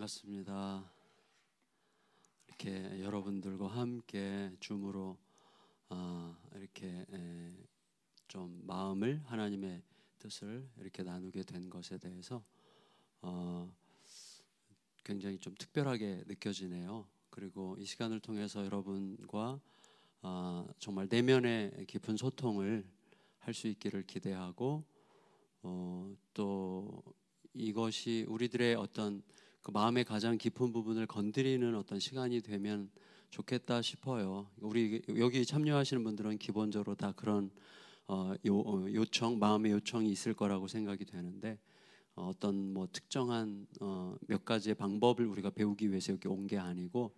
반갑습니다. 이렇게 여러분들과 함께 줌으로 이렇게 좀 마음을 하나님의 뜻을 이렇게 나누게 된 것에 대해서 굉장히 좀 특별하게 느껴지네요. 그리고 이 시간을 통해서 여러분과 정말 내면의 깊은 소통을 할 수 있기를 기대하고 또 이것이 우리들의 어떤 그 마음의 가장 깊은 부분을 건드리는 어떤 시간이 되면 좋겠다 싶어요. 우리 여기 참여하시는 분들은 기본적으로 다 그런 요청, 마음의 요청이 있을 거라고 생각이 되는데 어떤 뭐 특정한 몇 가지의 방법을 우리가 배우기 위해서 여기 온 게 아니고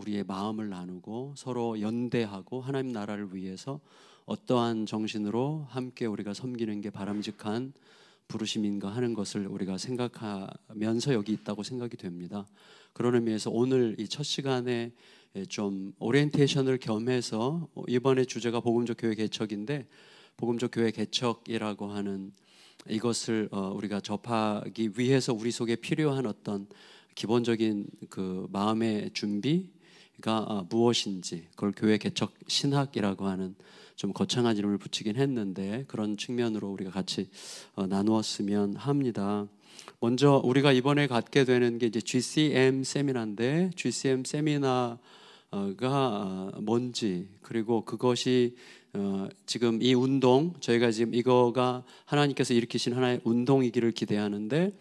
우리의 마음을 나누고 서로 연대하고 하나님 나라를 위해서 어떠한 정신으로 함께 우리가 섬기는 게 바람직한 부르심인가 하는 것을 우리가 생각하면서 여기 있다고 생각이 됩니다. 그런 의미에서 오늘 이 첫 시간에 좀 오리엔테이션을 겸해서 이번에 주제가 복음적 교회 개척인데 복음적 교회 개척이라고 하는 이것을 우리가 접하기 위해서 우리 속에 필요한 어떤 기본적인 그 마음의 준비가 무엇인지 그걸 교회 개척 신학이라고 하는 좀 거창한 이름을 붙이긴 했는데 그런 측면으로 우리가 같이 나누었으면 합니다. 먼저 우리가 이번에 갖게 되는 게 이제 GCM 세미나인데 GCM 세미나가 뭔지 그리고 그것이 지금 이 운동 저희가 지금 이거가 하나님께서 일으키신 하나의 운동이기를 기대하는데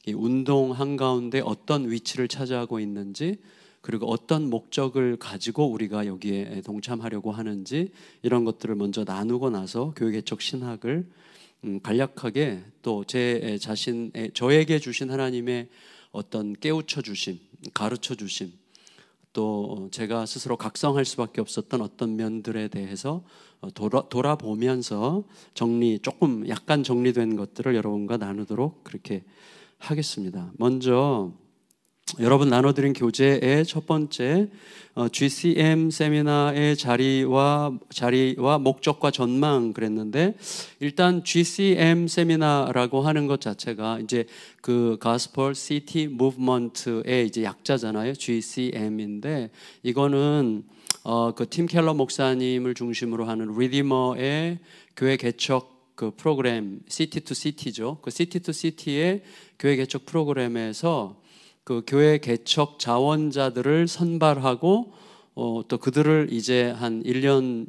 이 운동 한가운데 어떤 위치를 차지하고 있는지 그리고 어떤 목적을 가지고 우리가 여기에 동참하려고 하는지 이런 것들을 먼저 나누고 나서 교회 개척 신학을 간략하게 또 제 자신의 저에게 주신 하나님의 어떤 깨우쳐 주심, 가르쳐 주심 또 제가 스스로 각성할 수밖에 없었던 어떤 면들에 대해서 돌아보면서 조금 약간 정리된 것들을 여러분과 나누도록 그렇게 하겠습니다. 먼저 여러분 나눠드린 교재의 첫 번째 GCM 세미나의 자리와 목적과 전망 그랬는데 일단 GCM 세미나라고 하는 것 자체가 이제 그 Gospel City Movement의 이제 약자잖아요. GCM인데 이거는 그 팀 켈러 목사님을 중심으로 하는 리디머의 교회 개척 그 프로그램 City to City죠. 그 City to City의 교회 개척 프로그램에서 그 교회 개척 자원자들을 선발하고 또 그들을 이제 한 1년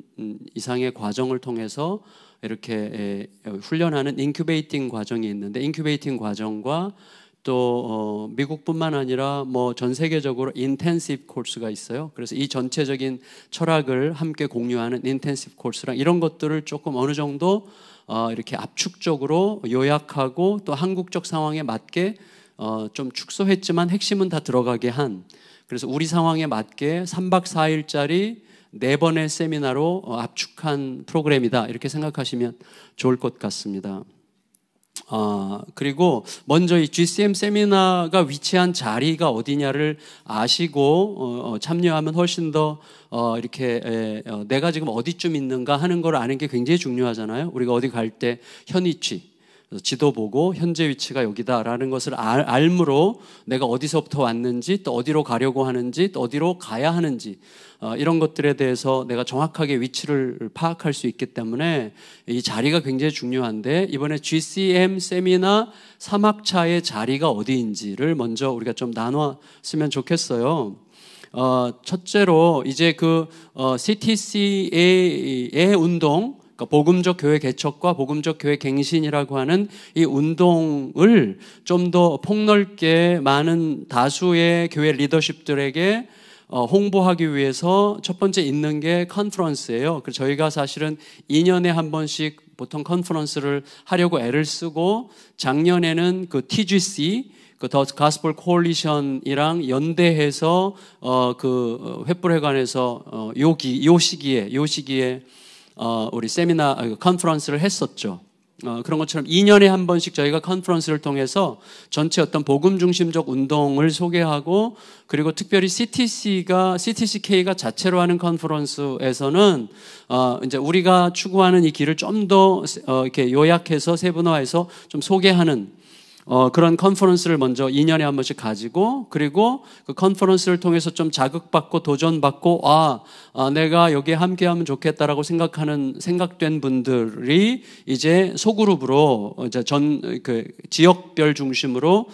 이상의 과정을 통해서 이렇게 훈련하는 인큐베이팅 과정이 있는데 인큐베이팅 과정과 또 미국뿐만 아니라 뭐 전 세계적으로 인텐시브 코र्스가 있어요. 그래서 이 전체적인 철학을 함께 공유하는 인텐시브 코र्스랑 이런 것들을 조금 어느 정도 이렇게 압축적으로 요약하고 또 한국적 상황에 맞게 좀 축소했지만 핵심은 다 들어가게 한 그래서 우리 상황에 맞게 3박 4일짜리 4번의 세미나로 압축한 프로그램이다 이렇게 생각하시면 좋을 것 같습니다. 그리고 먼저 이 GCM 세미나가 위치한 자리가 어디냐를 아시고 참여하면 훨씬 더 이렇게 내가 지금 어디쯤 있는가 하는 걸 아는 게 굉장히 중요하잖아요. 우리가 어디 갈 때 현위치 지도 보고 현재 위치가 여기다라는 것을 알므로 내가 어디서부터 왔는지 또 어디로 가려고 하는지 또 어디로 가야 하는지 이런 것들에 대해서 내가 정확하게 위치를 파악할 수 있기 때문에 이 자리가 굉장히 중요한데 이번에 GCM 세미나 3학차의 자리가 어디인지를 먼저 우리가 좀 나눴으면 좋겠어요. 첫째로 이제 그 CTC의 운동 복음적 교회 개척과 복음적 교회 갱신이라고 하는 이 운동을 좀 더 폭넓게 많은 다수의 교회 리더십들에게 홍보하기 위해서 첫 번째 있는 게 컨퍼런스예요. 그래서 저희가 사실은 2년에 한 번씩 보통 컨퍼런스를 하려고 애를 쓰고 작년에는 그 TGC 그 더 가스펠 코얼리션이랑 연대해서 그 횃불회관에서 요 시기에 우리 세미나 컨퍼런스를 했었죠. 그런 것처럼 2년에 한 번씩 저희가 컨퍼런스를 통해서 전체 어떤 복음 중심적 운동을 소개하고 그리고 특별히 CTCK가 자체로 하는 컨퍼런스에서는 이제 우리가 추구하는 이 길을 좀 더 이렇게 요약해서 세분화해서 좀 소개하는 그런 컨퍼런스를 먼저 2년에 한 번씩 가지고, 그리고 그 컨퍼런스를 통해서 좀 자극받고 도전받고, 내가 여기에 함께하면 좋겠다라고 생각된 분들이 이제 소그룹으로, 이제 지역별 중심으로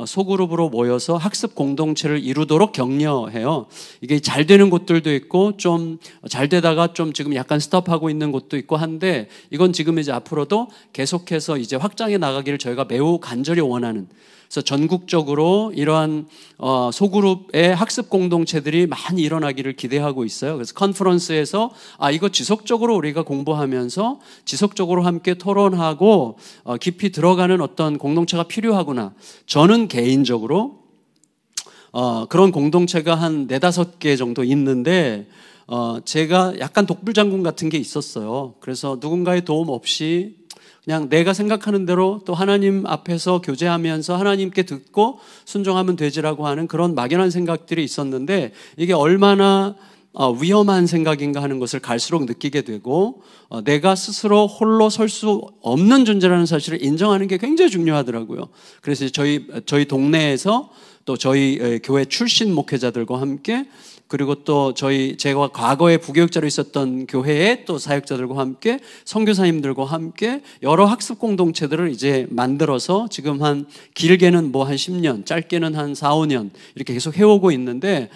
소그룹으로 모여서 학습 공동체를 이루도록 격려해요. 이게 잘 되는 곳들도 있고, 좀 잘 되다가 좀 지금 약간 스톱하고 있는 곳도 있고 한데, 이건 지금 이제 앞으로도 계속해서 이제 확장해 나가기를 저희가 매우 간절히 원하는, 그래서 전국적으로 이러한 소그룹의 학습 공동체들이 많이 일어나기를 기대하고 있어요. 그래서 컨퍼런스에서 이거 지속적으로 우리가 공부하면서 지속적으로 함께 토론하고 깊이 들어가는 어떤 공동체가 필요하구나. 저는 개인적으로 그런 공동체가 한 4-5개 정도 있는데, 제가 약간 독불장군 같은 게 있었어요. 그래서 누군가의 도움 없이 그냥 내가 생각하는 대로 또 하나님 앞에서 교제하면서 하나님께 듣고 순종하면 되지라고 하는 그런 막연한 생각들이 있었는데, 이게 얼마나 위험한 생각인가 하는 것을 갈수록 느끼게 되고, 내가 스스로 홀로 설 수 없는 존재라는 사실을 인정하는 게 굉장히 중요하더라고요. 그래서 저희 동네에서 또 저희 교회 출신 목회자들과 함께, 그리고 또 제가 과거에 부교육자로 있었던 교회의 또 사역자들과 함께, 선교사님들과 함께 여러 학습 공동체들을 이제 만들어서 지금 길게는 한 10년, 짧게는 한 4-5년 이렇게 계속 해오고 있는데,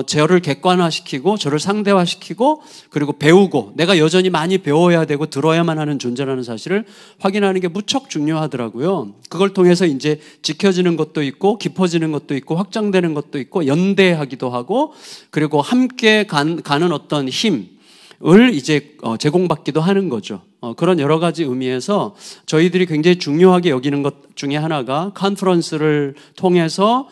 저를 객관화시키고 저를 상대화시키고, 그리고 배우고, 내가 여전히 많이 배워야 되고 들어야만 하는 존재라는 사실을 확인하는 게 무척 중요하더라고요. 그걸 통해서 이제 지켜지는 것도 있고, 깊어지는 것도 있고, 확장되는 것도 있고, 연대하기도 하고, 그리고 함께 가는 어떤 힘을 이제 제공받기도 하는 거죠. 그런 여러 가지 의미에서 저희들이 굉장히 중요하게 여기는 것 중에 하나가, 컨퍼런스를 통해서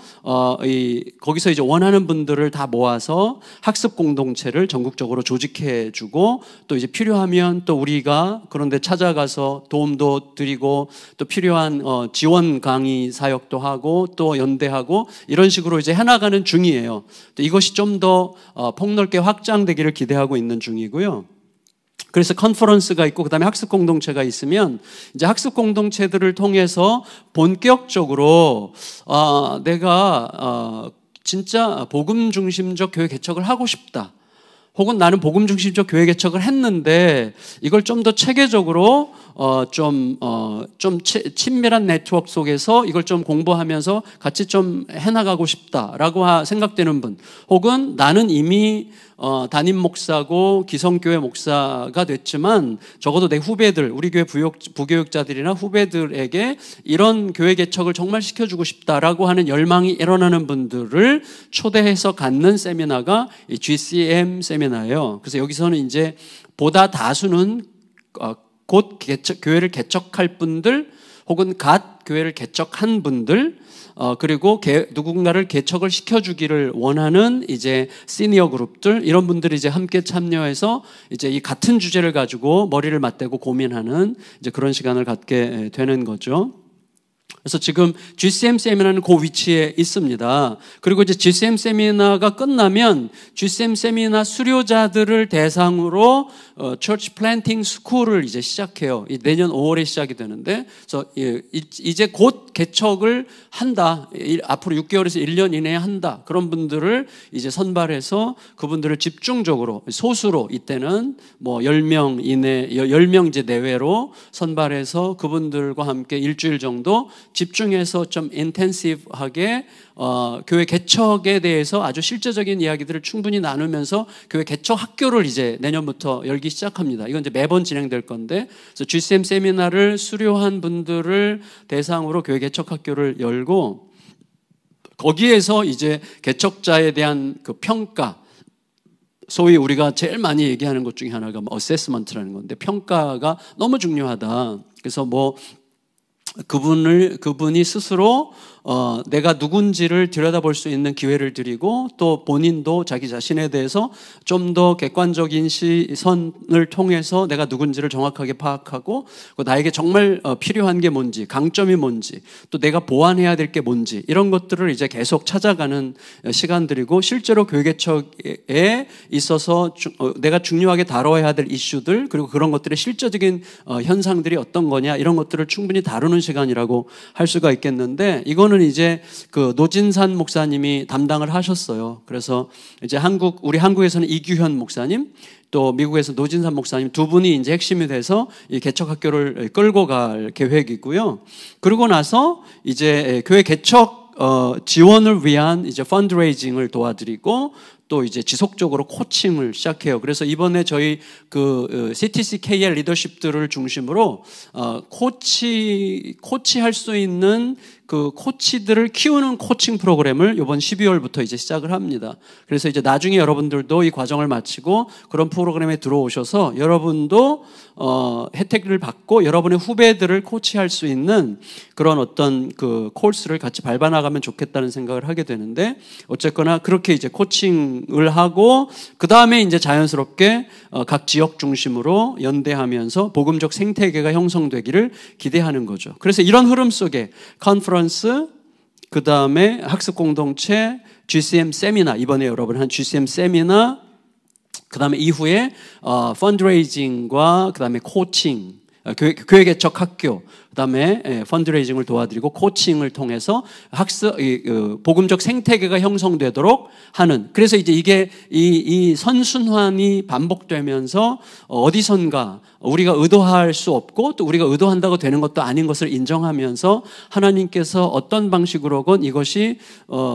거기서 이제 원하는 분들을 다 모아서 학습 공동체를 전국적으로 조직해주고, 또 이제 필요하면 또 우리가 그런데 찾아가서 도움도 드리고, 또 필요한 지원 강의 사역도 하고, 또 연대하고, 이런 식으로 이제 해나가는 중이에요. 또 이것이 좀 더 폭넓게 확장되기를 기대하고 있는 중이고요. 그래서 컨퍼런스가 있고, 그다음에 학습 공동체가 있으면, 이제 학습 공동체들을 통해서 본격적으로 내가 진짜 복음 중심적 교회 개척을 하고 싶다, 혹은 나는 복음 중심적 교회 개척을 했는데 이걸 좀 더 체계적으로 친밀한 네트워크 속에서 이걸 좀 공부하면서 같이 좀 해나가고 싶다라고 생각되는 분, 혹은 나는 이미 담임 목사고 기성교회 목사가 됐지만 적어도 내 후배들, 우리 교회 부교육자들이나 후배들에게 이런 교회 개척을 정말 시켜주고 싶다라고 하는 열망이 일어나는 분들을 초대해서 갖는 세미나가 이 GCM 세미나예요. 그래서 여기서는 이제 보다 다수는 곧 교회를 개척할 분들, 혹은 교회를 개척한 분들, 그리고 누군가를 개척을 시켜주기를 원하는 이제 시니어 그룹들, 이런 분들이 이제 함께 참여해서 이제 이 같은 주제를 가지고 머리를 맞대고 고민하는 이제 그런 시간을 갖게 되는 거죠. 그래서 지금 GCM 세미나는 그 위치에 있습니다. 그리고 이제 GCM 세미나가 끝나면 GCM 세미나 수료자들을 대상으로 Church Planting School을 이제 시작해요. 내년 5월에 시작이 되는데, 그래서 이제 곧 개척을 한다, 앞으로 6개월에서 1년 이내에 한다, 그런 분들을 이제 선발해서 그분들을 집중적으로 소수로, 이때는 10명 이제 내외로 선발해서 그분들과 함께 일주일 정도 집중해서 좀 인텐시브하게 교회 개척에 대해서 아주 실제적인 이야기들을 충분히 나누면서 교회 개척 학교를 이제 내년부터 열기 시작합니다. 이건 이제 매번 진행될 건데, 그래서 GCM 세미나를 수료한 분들을 대상으로 교회 개척 학교를 열고, 거기에서 이제 개척자에 대한 그 평가, 소위 우리가 제일 많이 얘기하는 것 중에 하나가 어세스먼트라는 건데, 평가가 너무 중요하다. 그래서 그분이 스스로 내가 누군지를 들여다볼 수 있는 기회를 드리고 또 본인도 자기 자신에 대해서 좀 더 객관적인 시선을 통해서 내가 누군지를 정확하게 파악하고 나에게 정말 필요한 게 뭔지, 강점이 뭔지, 또 내가 보완해야 될 게 뭔지 이런 것들을 이제 계속 찾아가는 시간들이고 실제로 교회개척에 있어서 내가 중요하게 다뤄야 될 이슈들 그리고 그런 것들의 실제적인 현상들이 어떤 거냐 이런 것들을 충분히 다루는 시간이라고 할 수가 있겠는데 이거는 이제 그 노진산 목사님이 담당을 하셨어요. 그래서 이제 우리 한국에서는 이규현 목사님 또 미국에서 노진산 목사님 두 분이 이제 핵심이 돼서 이 개척학교를 끌고 갈 계획이고요. 그러고 나서 이제 교회 개척 지원을 위한 이제 펀드레이징을 도와드리고 또 이제 지속적으로 코칭을 시작해요. 그래서 이번에 저희 그 CTCKL 리더십들을 중심으로 코치할 수 있는 그 코치들을 키우는 코칭 프로그램을 이번 12월부터 이제 시작을 합니다. 그래서 이제 나중에 여러분들도 이 과정을 마치고 그런 프로그램에 들어오셔서 여러분도 혜택을 받고 여러분의 후배들을 코치할 수 있는 그런 어떤 그 코스를 같이 밟아나가면 좋겠다는 생각을 하게 되는데 어쨌거나 그렇게 이제 코칭을 하고 그 다음에 이제 자연스럽게 각 지역 중심으로 연대하면서 복음적 생태계가 형성되기를 기대하는 거죠. 그래서 이런 흐름 속에 컨퍼런스 그 다음에 학습 공동체, GCM 세미나 이번에 여러분 한 GCM 세미나 그 다음에 이후에 펀드레이징과 그 다음에 코칭 교회 개척 학교 그다음에 펀드레이징을 도와드리고 코칭을 통해서 학습 복음적 생태계가 형성되도록 하는 그래서 이제 이게 이 선순환이 반복되면서 어디선가 우리가 의도할 수 없고 또 우리가 의도한다고 되는 것도 아닌 것을 인정하면서 하나님께서 어떤 방식으로건 이것이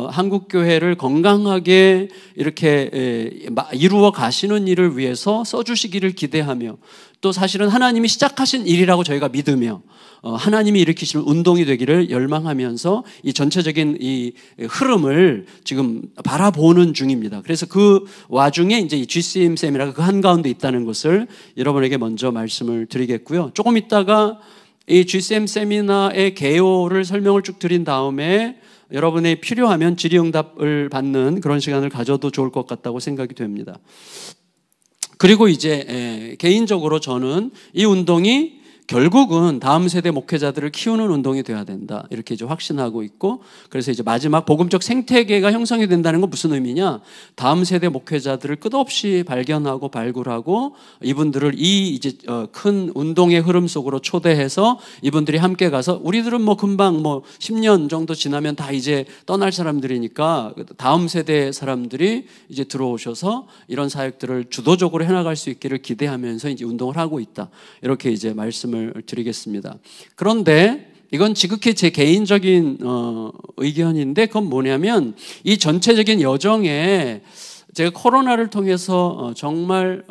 한국 교회를 건강하게 이렇게 이루어 가시는 일을 위해서 써주시기를 기대하며 또 사실은 하나님이 시작하신 일이라고 저희가 믿으며 하나님이 일으키시는 운동이 되기를 열망하면서 이 전체적인 이 흐름을 지금 바라보는 중입니다. 그래서 그 와중에 이제 이 GCM 세미나가 그 한가운데 있다는 것을 여러분에게 먼저 말씀을 드리겠고요. 조금 있다가 이 GCM 세미나의 개요를 설명을 쭉 드린 다음에 여러분이 필요하면 질의응답을 받는 그런 시간을 가져도 좋을 것 같다고 생각이 됩니다. 그리고 이제 개인적으로 저는 이 운동이 결국은 다음 세대 목회자들을 키우는 운동이 되어야 된다. 이렇게 이제 확신하고 있고, 그래서 이제 마지막 복음적 생태계가 형성이 된다는 건 무슨 의미냐? 다음 세대 목회자들을 끝없이 발견하고 발굴하고 이분들을 이 이제 큰 운동의 흐름 속으로 초대해서 이분들이 함께 가서 우리들은 뭐 금방 뭐 10년 정도 지나면 다 이제 떠날 사람들이니까 다음 세대 사람들이 이제 들어오셔서 이런 사역들을 주도적으로 해나갈 수 있기를 기대하면서 이제 운동을 하고 있다. 이렇게 이제 말씀을 드리겠습니다. 그런데 이건 지극히 제 개인적인 의견인데 그건 뭐냐면 이 전체적인 여정에 제가 코로나를 통해서 정말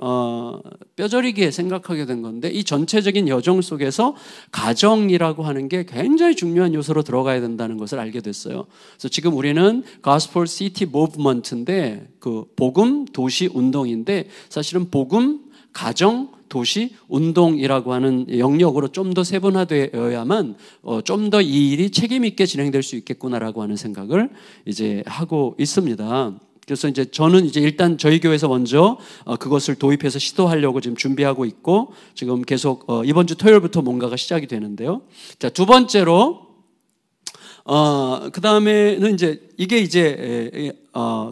뼈저리게 생각하게 된 건데 이 전체적인 여정 속에서 가정이라고 하는 게 굉장히 중요한 요소로 들어가야 된다는 것을 알게 됐어요. 그래서 지금 우리는 Gospel City Movement인데 그 복음 도시 운동인데 사실은 복음 가정 도시 운동이라고 하는 영역으로 좀 더 세분화되어야만 좀 더 이 일이 책임 있게 진행될 수 있겠구나라고 하는 생각을 이제 하고 있습니다. 그래서 이제 저는 이제 일단 저희 교회에서 먼저 그것을 도입해서 시도하려고 지금 준비하고 있고 지금 계속 이번 주 토요일부터 뭔가가 시작이 되는데요. 자, 두 번째로 그 다음에는 이제 이게 이제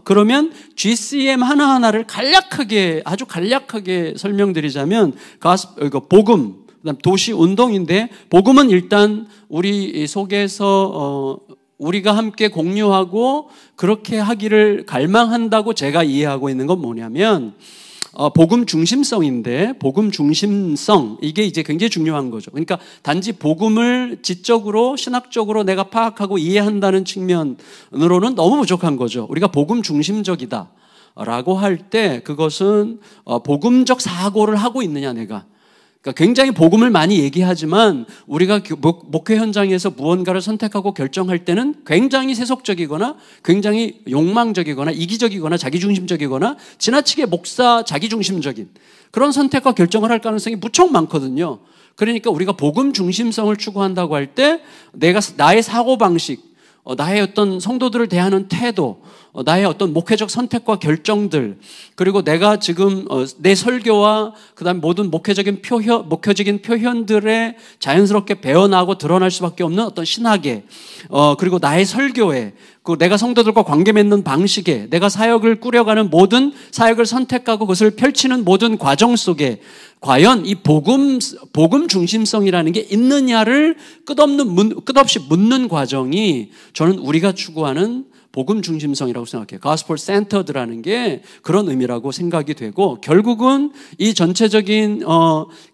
그러면 GCM 하나하나를 아주 간략하게 설명드리자면 복음, 그다음 도시 운동인데 복음은 일단 우리 속에서 우리가 함께 공유하고 그렇게 하기를 갈망한다고 제가 이해하고 있는 건 뭐냐면 복음 중심성인데 복음 중심성 이게 이제 굉장히 중요한 거죠. 그러니까 단지 복음을 지적으로 신학적으로 내가 파악하고 이해한다는 측면으로는 너무 부족한 거죠. 우리가 복음 중심적이다 라고 할 때 그것은 복음적 사고를 하고 있느냐 내가. 그러니까 굉장히 복음을 많이 얘기하지만 우리가 목회 현장에서 무언가를 선택하고 결정할 때는 굉장히 세속적이거나 굉장히 욕망적이거나 이기적이거나 자기중심적이거나 지나치게 목사 자기중심적인 그런 선택과 결정을 할 가능성이 무척 많거든요. 그러니까 우리가 복음 중심성을 추구한다고 할 때 나의 사고방식 나의 어떤 성도들을 대하는 태도, 나의 어떤 목회적 선택과 결정들, 그리고 내가 지금 내 설교와 그다음에 모든 목회적인 표현들에 자연스럽게 배어나고 드러날 수밖에 없는 어떤 신학에, 그리고 나의 설교에, 그 내가 성도들과 관계 맺는 방식에, 내가 사역을 꾸려가는 모든 사역을 선택하고 그것을 펼치는 모든 과정 속에 과연 이 복음 중심성이라는 게 있느냐를 끝없이 묻는 과정이 저는 우리가 추구하는 복음 중심성이라고 생각해요. Gospel centered라는 게 그런 의미라고 생각이 되고, 결국은 이 전체적인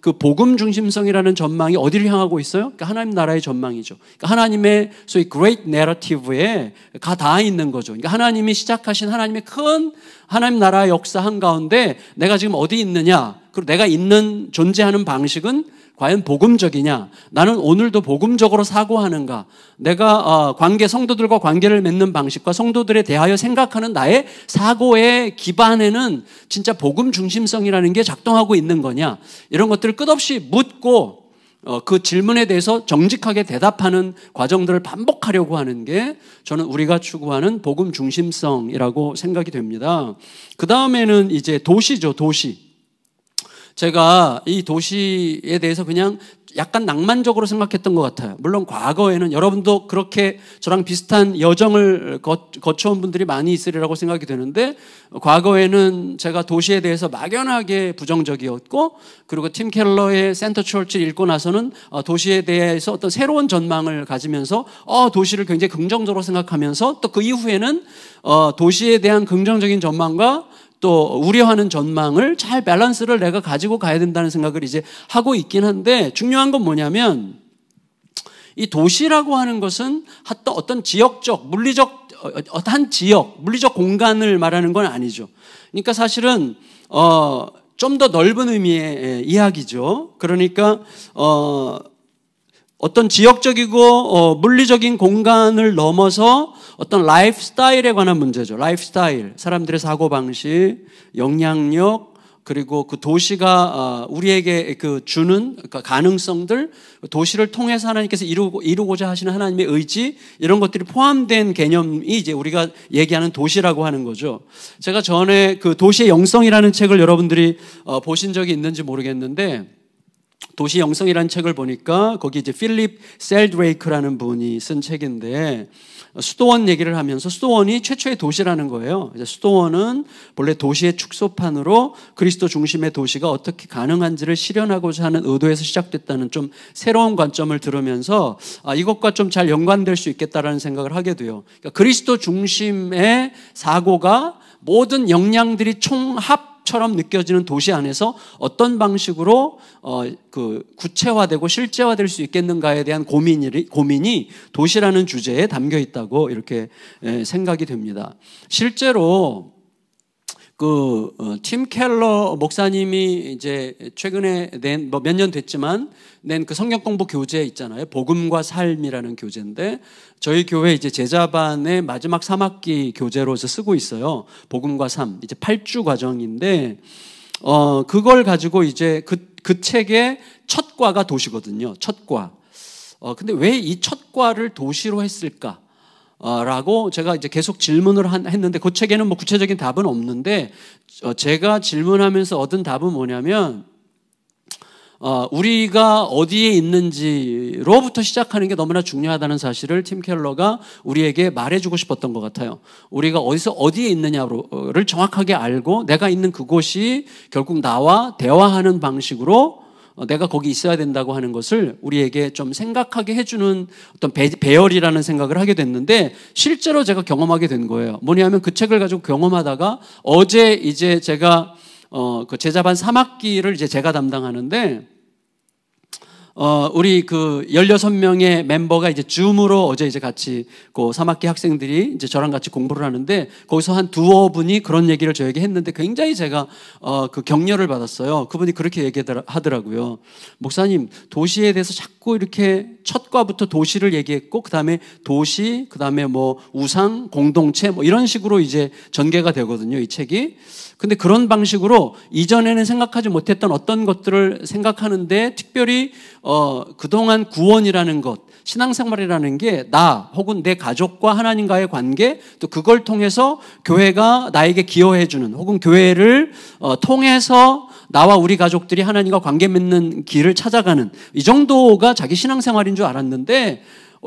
그 복음 중심성이라는 전망이 어디를 향하고 있어요? 그러니까 하나님 나라의 전망이죠. 그러니까 하나님의 소위 great narrative에 다 있는 거죠. 그러니까 하나님이 시작하신 하나님의 큰 하나님 나라의 역사 한가운데 내가 지금 어디 있느냐, 그리고 내가 있는 존재하는 방식은 과연 복음적이냐? 나는 오늘도 복음적으로 사고하는가? 내가 성도들과 관계를 맺는 방식과 성도들에 대하여 생각하는 나의 사고의 기반에는 진짜 복음 중심성이라는 게 작동하고 있는 거냐? 이런 것들을 끝없이 묻고 그 질문에 대해서 정직하게 대답하는 과정들을 반복하려고 하는 게 저는 우리가 추구하는 복음 중심성이라고 생각이 됩니다. 그 다음에는 이제 도시죠, 도시. 제가 이 도시에 대해서 그냥 약간 낭만적으로 생각했던 것 같아요. 물론 과거에는 여러분도 그렇게 저랑 비슷한 여정을 거쳐온 분들이 많이 있으리라고 생각이 되는데, 과거에는 제가 도시에 대해서 막연하게 부정적이었고, 그리고 팀 켈러의 센터 처치를 읽고 나서는 도시에 대해서 어떤 새로운 전망을 가지면서 도시를 굉장히 긍정적으로 생각하면서, 또 그 이후에는 도시에 대한 긍정적인 전망과 또 우려하는 전망을 잘 밸런스를 내가 가지고 가야 된다는 생각을 이제 하고 있긴 한데, 중요한 건 뭐냐면 이 도시라고 하는 것은 어떤 지역적, 물리적, 한 지역, 물리적 공간을 말하는 건 아니죠. 그러니까 사실은 좀 더 넓은 의미의 이야기죠. 그러니까 어떤 지역적이고 물리적인 공간을 넘어서 어떤 라이프 스타일에 관한 문제죠. 라이프 스타일, 사람들의 사고방식, 영향력, 그리고 그 도시가 우리에게 그 주는 가능성들, 도시를 통해서 하나님께서 이루고자 하시는 하나님의 의지, 이런 것들이 포함된 개념이 이제 우리가 얘기하는 도시라고 하는 거죠. 제가 전에 그 도시의 영성이라는 책을 여러분들이 보신 적이 있는지 모르겠는데, 도시 영성이라는 책을 보니까 거기 이제 필립 셀드레이크라는 분이 쓴 책인데, 수도원 얘기를 하면서 수도원이 최초의 도시라는 거예요. 수도원은 본래 도시의 축소판으로 그리스도 중심의 도시가 어떻게 가능한지를 실현하고자 하는 의도에서 시작됐다는 좀 새로운 관점을 들으면서 이것과 좀 잘 연관될 수 있겠다라는 생각을 하게 돼요. 그러니까 그리스도 중심의 사고가 모든 역량들이 총합처럼 느껴지는 도시 안에서 어떤 방식으로 구체화되고 실제화될 수 있겠는가에 대한 고민이 도시라는 주제에 담겨 있다고 이렇게 생각이 됩니다. 실제로 팀 켈러 목사님이 이제 최근에 낸 몇 년 됐지만 낸 그 성경 공부 교재 있잖아요. 복음과 삶이라는 교재인데, 저희 교회 이제 제자반의 마지막 3학기 교재로서 쓰고 있어요. 복음과 삶. 이제 8주 과정인데, 그걸 가지고 이제 그 책의 첫 과가 도시거든요. 첫 과. 근데 왜 이 첫 과를 도시로 했을까? 라고 제가 이제 계속 질문을 했는데, 그 책에는 뭐 구체적인 답은 없는데, 제가 질문하면서 얻은 답은 뭐냐면, 우리가 어디에 있는지로부터 시작하는 게 너무나 중요하다는 사실을 팀 켈러가 우리에게 말해주고 싶었던 것 같아요. 우리가 어디에 있느냐를 정확하게 알고 내가 있는 그곳이 결국 나와 대화하는 방식으로 내가 거기 있어야 된다고 하는 것을 우리에게 좀 생각하게 해주는 어떤 배열이라는 생각을 하게 됐는데, 실제로 제가 경험하게 된 거예요. 뭐냐면 그 책을 가지고 경험하다가 어제 이제 제가 그 제자반 3학기를 이제 제가 담당하는데, 우리 그 16명의 멤버가 이제 줌으로 어제 이제 같이 그 3학기 학생들이 이제 저랑 같이 공부를 하는데, 거기서 한 두어 분이 그런 얘기를 저에게 했는데 굉장히 제가 그 격려를 받았어요. 그분이 그렇게 얘기하더라고요. 목사님, 도시에 대해서 자꾸 이렇게 첫 과부터 도시를 얘기했고, 그 다음에 도시, 그 다음에 뭐 우상, 공동체 뭐 이런 식으로 이제 전개가 되거든요, 이 책이. 근데 그런 방식으로 이전에는 생각하지 못했던 어떤 것들을 생각하는데, 특별히 그동안 구원이라는 것, 신앙생활이라는 게 나 혹은 내 가족과 하나님과의 관계, 또 그걸 통해서 교회가 나에게 기여해주는, 혹은 교회를 통해서 나와 우리 가족들이 하나님과 관계 맺는 길을 찾아가는, 이 정도가 자기 신앙생활인 줄 알았는데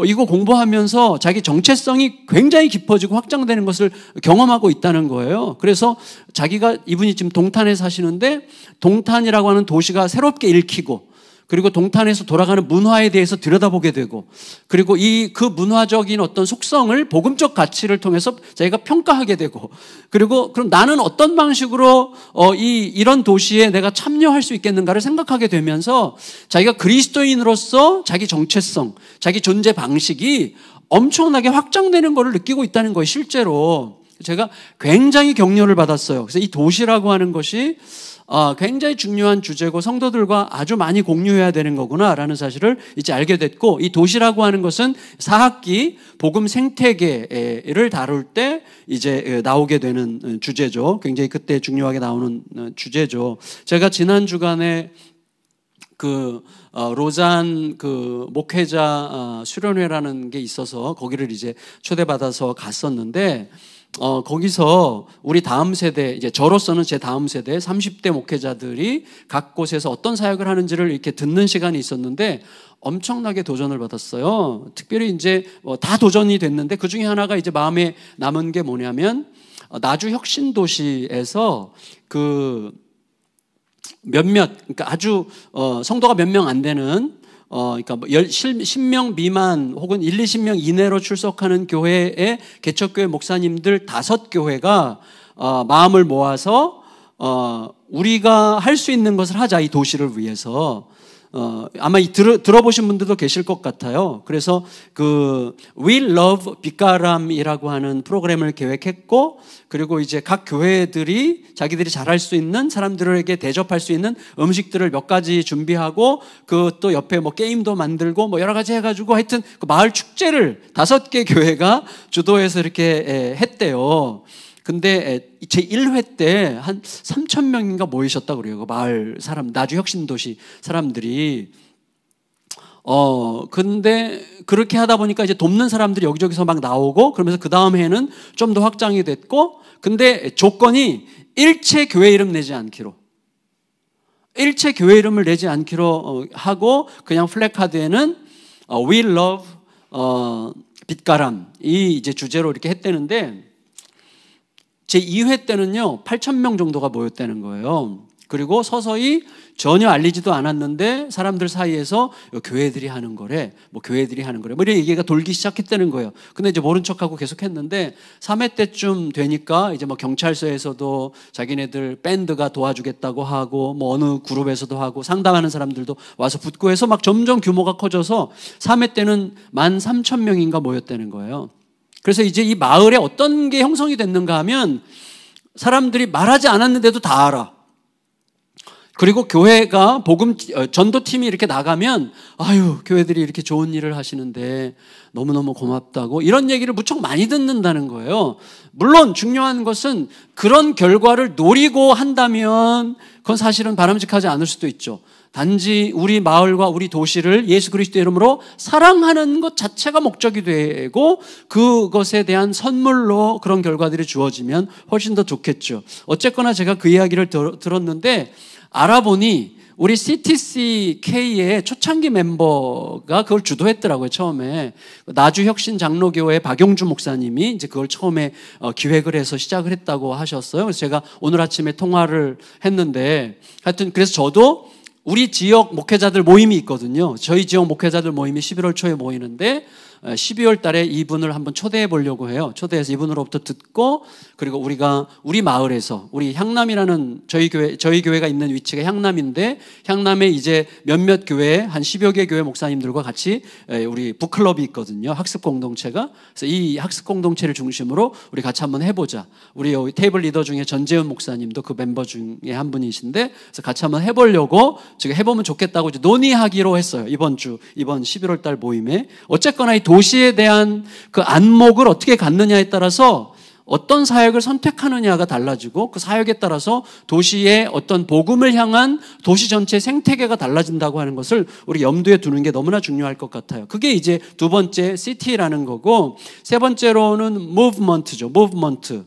이거 공부하면서 자기 정체성이 굉장히 깊어지고 확장되는 것을 경험하고 있다는 거예요. 그래서 자기가, 이분이 지금 동탄에 사시는데 동탄이라고 하는 도시가 새롭게 읽히고, 그리고 동탄에서 돌아가는 문화에 대해서 들여다보게 되고, 그리고 그 문화적인 어떤 속성을 복음적 가치를 통해서 자기가 평가하게 되고, 그리고 그럼 나는 어떤 방식으로 이런 도시에 내가 참여할 수 있겠는가를 생각하게 되면서 자기가 그리스도인으로서 자기 정체성, 자기 존재 방식이 엄청나게 확장되는 것을 느끼고 있다는 거예요. 실제로 제가 굉장히 격려를 받았어요. 그래서 이 도시라고 하는 것이 굉장히 중요한 주제고 성도들과 아주 많이 공유해야 되는 거구나라는 사실을 이제 알게 됐고, 이 도시라고 하는 것은 4학기 복음 생태계를 다룰 때 이제 나오게 되는 주제죠. 굉장히 그때 중요하게 나오는 주제죠. 제가 지난 주간에 로잔 목회자 수련회라는 게 있어서 거기를 이제 초대받아서 갔었는데, 거기서 우리 다음 세대, 이제 저로서는 제 다음 세대 30대 목회자들이 각 곳에서 어떤 사역을 하는지를 이렇게 듣는 시간이 있었는데 엄청나게 도전을 받았어요. 특별히 이제 다 도전이 됐는데 그 중에 하나가 이제 마음에 남은 게 뭐냐면, 나주 혁신도시에서 그러니까 아주 성도가 몇 명 안 되는, 그러니까 10명 미만 혹은 20명 이내로 출석하는 교회의 개척교회 목사님들 5교회가 마음을 모아서 우리가 할 수 있는 것을 하자, 이 도시를 위해서. 아마 들어보신 분들도 계실 것 같아요. 그래서 We Love 빛가람이라고 하는 프로그램을 계획했고, 그리고 이제 각 교회들이 자기들이 잘할 수 있는, 사람들에게 대접할 수 있는 음식들을 몇 가지 준비하고, 또 옆에 뭐 게임도 만들고 여러 가지 해가지고 하여튼 그 마을 축제를 5개 교회가 주도해서 이렇게 했대요. 근데 제 1회 때 한 3,000명인가 모이셨다고 그래요. 그 마을 사람, 나주 혁신도시 사람들이. 근데 그렇게 하다 보니까 이제 돕는 사람들이 여기저기서 막 나오고, 그러면서 그 다음 해는 좀 더 확장이 됐고, 근데 조건이 일체 교회 이름 내지 않기로. 일체 교회 이름을 내지 않기로 하고, 그냥 플래카드에는 We Love 빛가람, 이 이제 주제로 이렇게 했다는데, 제 2회 때는요 8,000명 정도가 모였다는 거예요. 그리고 서서히 전혀 알리지도 않았는데 사람들 사이에서 교회들이 하는 거래, 교회들이 하는 거래, 이런 얘기가 돌기 시작했다는 거예요. 근데 이제 모른 척하고 계속 했는데 3회 때쯤 되니까 이제 경찰서에서도 자기네들 밴드가 도와주겠다고 하고, 어느 그룹에서도 하고, 상담하는 사람들도 와서 붙고 해서 점점 규모가 커져서 3회 때는 13,000명인가 모였다는 거예요. 그래서 이제 이 마을에 어떤 게 형성이 됐는가 하면, 사람들이 말하지 않았는데도 다 알아. 그리고 교회가 전도팀이 이렇게 나가면, 아유, 교회들이 이렇게 좋은 일을 하시는데 너무너무 고맙다고, 이런 얘기를 무척 많이 듣는다는 거예요. 물론 중요한 것은 그런 결과를 노리고 한다면 그건 사실은 바람직하지 않을 수도 있죠. 단지 우리 마을과 우리 도시를 예수 그리스도 이름으로 사랑하는 것 자체가 목적이 되고, 그것에 대한 선물로 그런 결과들이 주어지면 훨씬 더 좋겠죠. 어쨌거나 제가 그 이야기를 들었는데, 알아보니 우리 CTCK의 초창기 멤버가 그걸 주도했더라고요. 처음에 나주 혁신 장로교회 박용주 목사님이 이제 그걸 처음에 기획을 해서 시작을 했다고 하셨어요. 그래서 제가 오늘 아침에 통화를 했는데, 하여튼 그래서 저도 우리 지역 목회자들 모임이 있거든요. 저희 지역 목회자들 모임이 11월 초에 모이는데 12월 달에 이분을 한번 초대해 보려고 해요. 초대해서 이분으로부터 듣고, 그리고 우리 마을에서, 우리 향남이라는 저희 교회가 있는 위치가 향남인데, 향남에 이제 몇몇 교회, 한 10여 개 교회 목사님들과 같이 우리 북클럽이 있거든요. 학습 공동체가. 그래서 이 학습 공동체를 중심으로 우리 같이 한번 해보자. 우리 여기 테이블 리더 중에 전재훈 목사님도 그 멤버 중에 한 분이신데, 그래서 같이 한번 해보려고 지금 해보면 좋겠다고 이제 논의하기로 했어요. 이번 11월 달 모임에. 어쨌거나 이 도시에 대한 그 안목을 어떻게 갖느냐에 따라서 어떤 사역을 선택하느냐가 달라지고 그 사역에 따라서 도시의 어떤 복음을 향한 도시 전체의 생태계가 달라진다고 하는 것을 우리 염두에 두는 게 너무나 중요할 것 같아요. 그게 이제 두 번째 city라는 거고, 세 번째로는 movement죠. movement.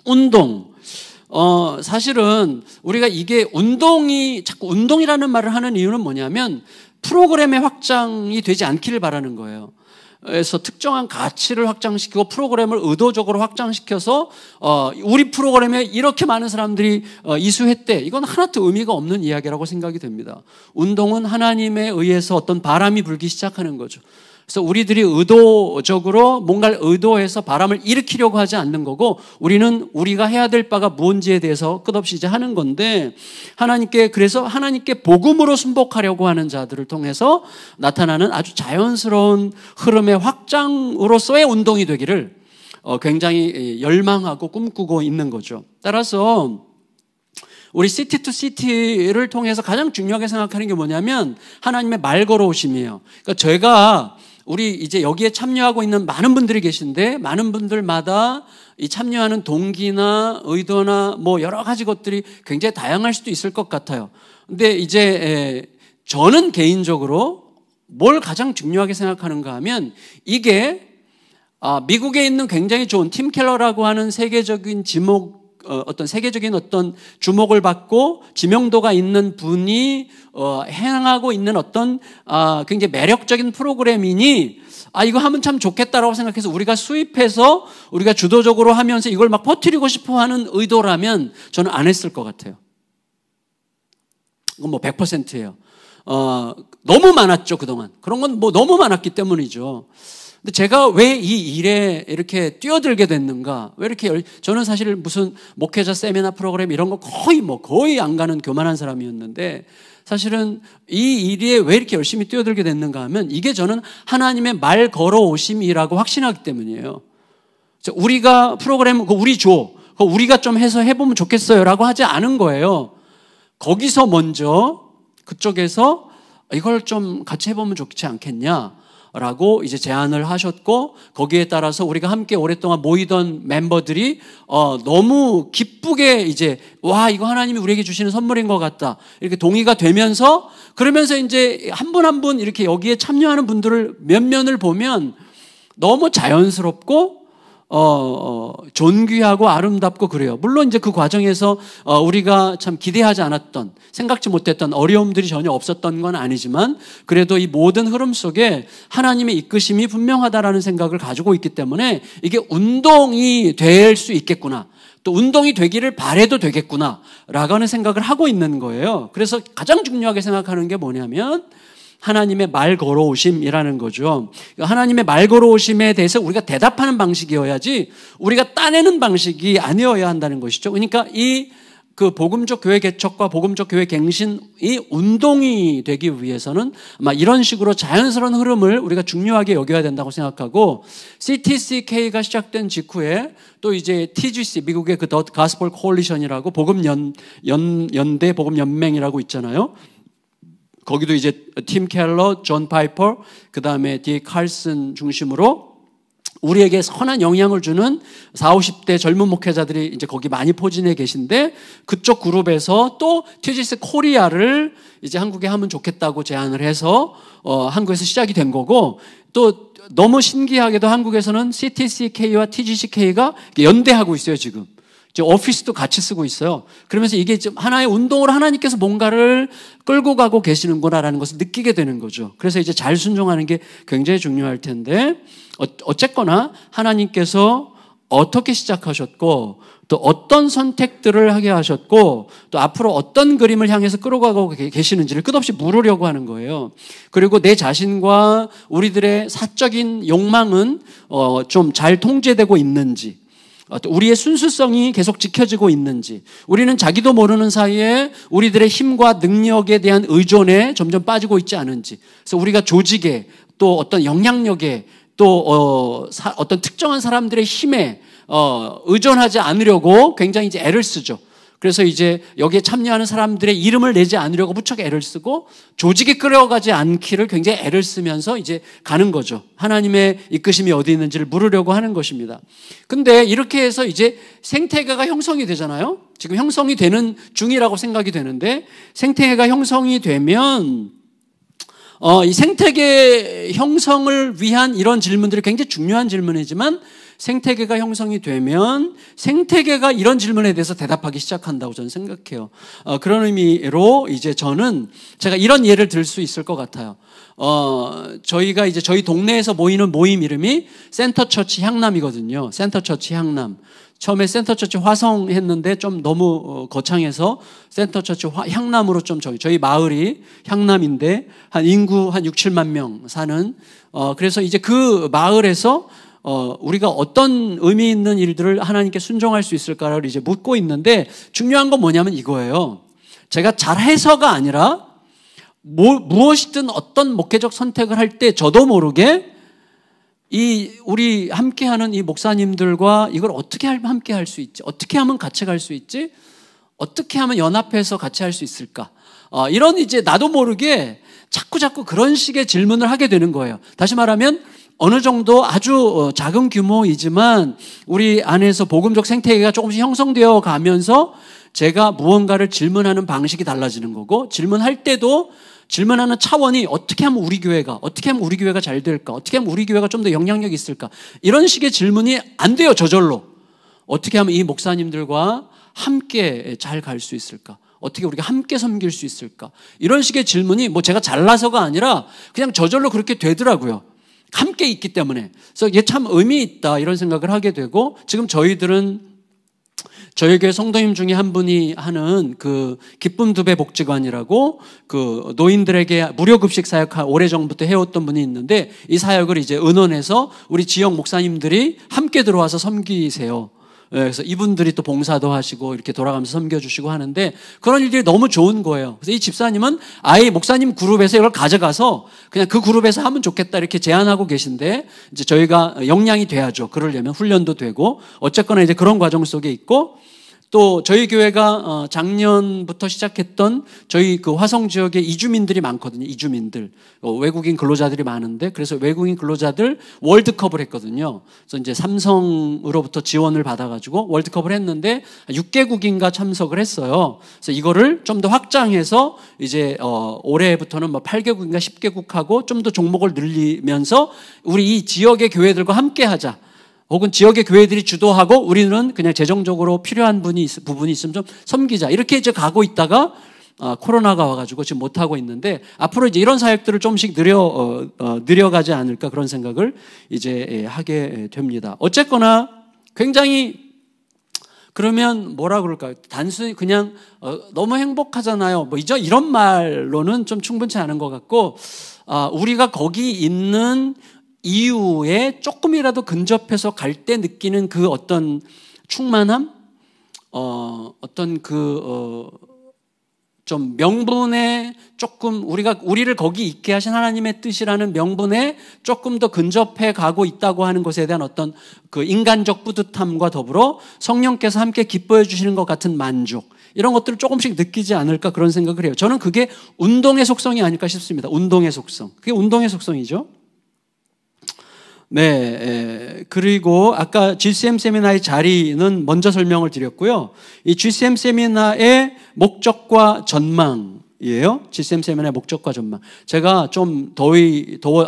운동. 사실은 우리가 이게 자꾸 운동이라는 말을 하는 이유는 뭐냐면 프로그램의 확장이 되지 않기를 바라는 거예요. 그래서 특정한 가치를 확장시키고 프로그램을 의도적으로 확장시켜서 우리 프로그램에 이렇게 많은 사람들이 이수했대. 이건 하나도 의미가 없는 이야기라고 생각이 됩니다. 운동은 하나님에 의해서 어떤 바람이 불기 시작하는 거죠. 그래서 우리들이 의도적으로 뭔가를 의도해서 바람을 일으키려고 하지 않는 거고, 우리는 우리가 해야 될 바가 무엇인지에 대해서 끝없이 이제 하는 건데, 그래서 하나님께 복음으로 순복하려고 하는 자들을 통해서 나타나는 아주 자연스러운 흐름의 확장으로서의 운동이 되기를 굉장히 열망하고 꿈꾸고 있는 거죠. 따라서 우리 시티 투 시티를 통해서 가장 중요하게 생각하는 게 뭐냐면 하나님의 말 걸어오심이에요. 그러니까 우리 이제 여기에 참여하고 있는 많은 분들이 계신데, 많은 분들마다 이 참여하는 동기나 의도나 뭐 여러 가지 것들이 굉장히 다양할 수도 있을 것 같아요. 근데 이제 저는 개인적으로 뭘 가장 중요하게 생각하는가 하면, 이게 미국에 있는 굉장히 좋은 팀 켈러라고 하는 세계적인 세계적인 어떤 주목을 받고 지명도가 있는 분이 행하고 있는 어떤 굉장히 매력적인 프로그램이니 이거 하면 참 좋겠다라고 생각해서 우리가 수입해서 우리가 주도적으로 하면서 이걸 막 퍼뜨리고 싶어 하는 의도라면 저는 안 했을 것 같아요. 이건 뭐 100%예요. 너무 많았죠, 그동안. 그런 건 뭐 너무 많았기 때문이죠. 근데 제가 왜 이 일에 이렇게 뛰어들게 됐는가? 왜 이렇게 저는 사실 무슨 목회자 세미나 프로그램 이런 거 거의 안 가는 교만한 사람이었는데, 사실은 이 일에 왜 이렇게 열심히 뛰어들게 됐는가 하면 이게 저는 하나님의 말 걸어오심이라고 확신하기 때문이에요. 우리가 프로그램 우리가 좀 해서 해보면 좋겠어요라고 하지 않은 거예요. 거기서 먼저 그쪽에서 이걸 좀 같이 해보면 좋지 않겠냐? 라고 이제 제안을 하셨고, 거기에 따라서 우리가 함께 오랫동안 모이던 멤버들이 너무 기쁘게 이제 이거 하나님이 우리에게 주시는 선물인 것 같다 이렇게 동의가 되면서, 그러면서 이제 한 분 한 분 이렇게 여기에 참여하는 분들을 면면을 보면 너무 자연스럽고 존귀하고 아름답고 그래요. 물론 이제 그 과정에서 우리가 참 기대하지 않았던, 생각지 못했던 어려움들이 전혀 없었던 건 아니지만, 그래도 이 모든 흐름 속에 하나님의 이끄심이 분명하다라는 생각을 가지고 있기 때문에 이게 운동이 될 수 있겠구나, 또 운동이 되기를 바라도 되겠구나 라고 하는 생각을 하고 있는 거예요. 그래서 가장 중요하게 생각하는 게 뭐냐면 하나님의 말 걸어오심이라는 거죠. 하나님의 말 걸어오심에 대해서 우리가 대답하는 방식이어야지 우리가 따내는 방식이 아니어야 한다는 것이죠. 그러니까 그 복음적 교회 개척과 복음적 교회 갱신이 운동이 되기 위해서는 아마 이런 식으로 자연스러운 흐름을 우리가 중요하게 여겨야 된다고 생각하고, CTCK가 시작된 직후에 또 이제 TGC, 미국의 그 The Gospel Coalition이라고 연대 복음 연맹이라고 있잖아요. 거기도 이제 팀 켈러, 존 파이퍼, 그 다음에 디 칼슨 중심으로 우리에게 선한 영향을 주는 40, 50대 젊은 목회자들이 이제 거기 많이 포진해 계신데, 그쪽 그룹에서 또 TGC 코리아를 이제 한국에 하면 좋겠다고 제안을 해서 한국에서 시작이 된 거고, 또 너무 신기하게도 한국에서는 CTCK와 TGCK가 연대하고 있어요, 지금. 오피스도 같이 쓰고 있어요. 그러면서 이게 좀 하나의 운동으로 하나님께서 뭔가를 끌고 가고 계시는구나라는 것을 느끼게 되는 거죠. 그래서 이제 잘 순종하는 게 굉장히 중요할 텐데, 어쨌거나 하나님께서 어떻게 시작하셨고, 또 어떤 선택들을 하게 하셨고, 또 앞으로 어떤 그림을 향해서 끌어가고 계시는지를 끝없이 물으려고 하는 거예요. 그리고 내 자신과 우리들의 사적인 욕망은 좀 잘 통제되고 있는지, 우리의 순수성이 계속 지켜지고 있는지, 우리는 자기도 모르는 사이에 우리들의 힘과 능력에 대한 의존에 점점 빠지고 있지 않은지, 그래서 우리가 조직에 또 어떤 영향력에 또 어떤 특정한 사람들의 힘에 의존하지 않으려고 굉장히 이제 애를 쓰죠. 그래서 이제 여기에 참여하는 사람들의 이름을 내지 않으려고 무척 애를 쓰고 조직이 끌어가지 않기를 굉장히 애를 쓰면서 이제 가는 거죠. 하나님의 이끄심이 어디 있는지를 물으려고 하는 것입니다. 근데 이렇게 해서 이제 생태계가 형성이 되잖아요. 지금 형성이 되는 중이라고 생각이 되는데, 생태계가 형성이 되면 이 생태계 형성을 위한 이런 질문들이 굉장히 중요한 질문이지만, 생태계가 형성이 되면 생태계가 이런 질문에 대해서 대답하기 시작한다고 저는 생각해요. 그런 의미로 이제 저는 제가 이런 예를 들 수 있을 것 같아요. 저희가 이제 저희 동네에서 모이는 모임 이름이 센터처치 향남이거든요. 센터처치 향남. 처음에 센터처치 화성 했는데 좀 너무 거창해서 센터처치 향남으로 좀 저희 마을이 향남인데 한 인구 한 6, 7만 명 사는, 그래서 이제 그 마을에서 우리가 어떤 의미 있는 일들을 하나님께 순종할 수 있을까를 이제 묻고 있는데, 중요한 건 뭐냐면 이거예요. 제가 잘해서가 아니라 무엇이든 어떤 목회적 선택을 할 때 저도 모르게 우리 함께하는 이 목사님들과 이걸 어떻게 하면 함께 할 수 있지? 어떻게 하면 같이 갈 수 있지? 어떻게 하면 연합해서 같이 할 수 있을까? 이런 이제 나도 모르게 자꾸 그런 식의 질문을 하게 되는 거예요. 다시 말하면 어느 정도 아주 작은 규모이지만 우리 안에서 복음적 생태계가 조금씩 형성되어 가면서 제가 무언가를 질문하는 방식이 달라지는 거고, 질문할 때도 질문하는 차원이 어떻게 하면 우리 교회가 잘 될까? 어떻게 하면 우리 교회가 좀 더 영향력이 있을까? 이런 식의 질문이 안 돼요, 저절로. 어떻게 하면 이 목사님들과 함께 잘 갈 수 있을까? 어떻게 우리가 함께 섬길 수 있을까? 이런 식의 질문이 뭐 제가 잘나서가 아니라 그냥 저절로 그렇게 되더라고요. 함께 있기 때문에. 그래서 이게 참 의미 있다 이런 생각을 하게 되고, 지금 저희들은 저희 교회 성도님 중에 한 분이 하는 그 기쁨 두 배 복지관이라고 그 노인들에게 무료 급식 사역 오래전부터 해왔던 분이 있는데, 이 사역을 이제 은원에서 우리 지역 목사님들이 함께 들어와서 섬기세요. 그래서 이분들이 또 봉사도 하시고 이렇게 돌아가면서 섬겨주시고 하는데, 그런 일들이 너무 좋은 거예요. 그래서 이 집사님은 아예 목사님 그룹에서 이걸 가져가서 그냥 그 그룹에서 하면 좋겠다 이렇게 제안하고 계신데, 이제 저희가 역량이 돼야죠. 그러려면 훈련도 되고, 어쨌거나 이제 그런 과정 속에 있고, 또 저희 교회가 작년부터 시작했던 저희 그 화성 지역에 이주민들이 많거든요. 이주민들, 외국인 근로자들이 많은데, 그래서 외국인 근로자들 월드컵을 했거든요. 그래서 이제 삼성으로부터 지원을 받아가지고 월드컵을 했는데 6개국인가 참석을 했어요. 그래서 이거를 좀 더 확장해서 이제 올해부터는 뭐 8개국인가 10개국하고 좀 더 종목을 늘리면서 우리 이 지역의 교회들과 함께하자. 혹은 지역의 교회들이 주도하고 우리는 그냥 재정적으로 필요한 부분이 있으면 좀 섬기자. 이렇게 이제 가고 있다가 코로나가 와가지고 지금 못하고 있는데, 앞으로 이제 이런 사역들을 좀씩 늘려가지 않을까 그런 생각을 이제 하게 됩니다. 어쨌거나 굉장히, 그러면 뭐라 그럴까요? 단순히 그냥 너무 행복하잖아요. 뭐 이런 말로는 좀 충분치 않은 것 같고, 우리가 거기 있는 이후에 조금이라도 근접해서 갈 때 느끼는 그 어떤 충만함, 어떤 좀 명분에 조금 우리를 거기 있게 하신 하나님의 뜻이라는 명분에 조금 더 근접해 가고 있다고 하는 것에 대한 어떤 그 인간적 뿌듯함과 더불어 성령께서 함께 기뻐해 주시는 것 같은 만족, 이런 것들을 조금씩 느끼지 않을까 그런 생각을 해요. 저는 그게 운동의 속성이 아닐까 싶습니다. 운동의 속성. 그게 운동의 속성이죠. 네, 그리고 아까 GCM 세미나의 자리는 먼저 설명을 드렸고요. 이 GCM 세미나의 목적과 전망이에요. GCM 세미나의 목적과 전망. 제가 좀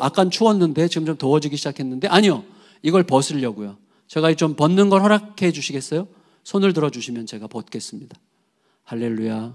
아까는 추웠는데 지금 좀 더워지기 시작했는데, 아니요, 이걸 벗으려고요. 제가 좀 벗는 걸 허락해 주시겠어요? 손을 들어 주시면 제가 벗겠습니다. 할렐루야.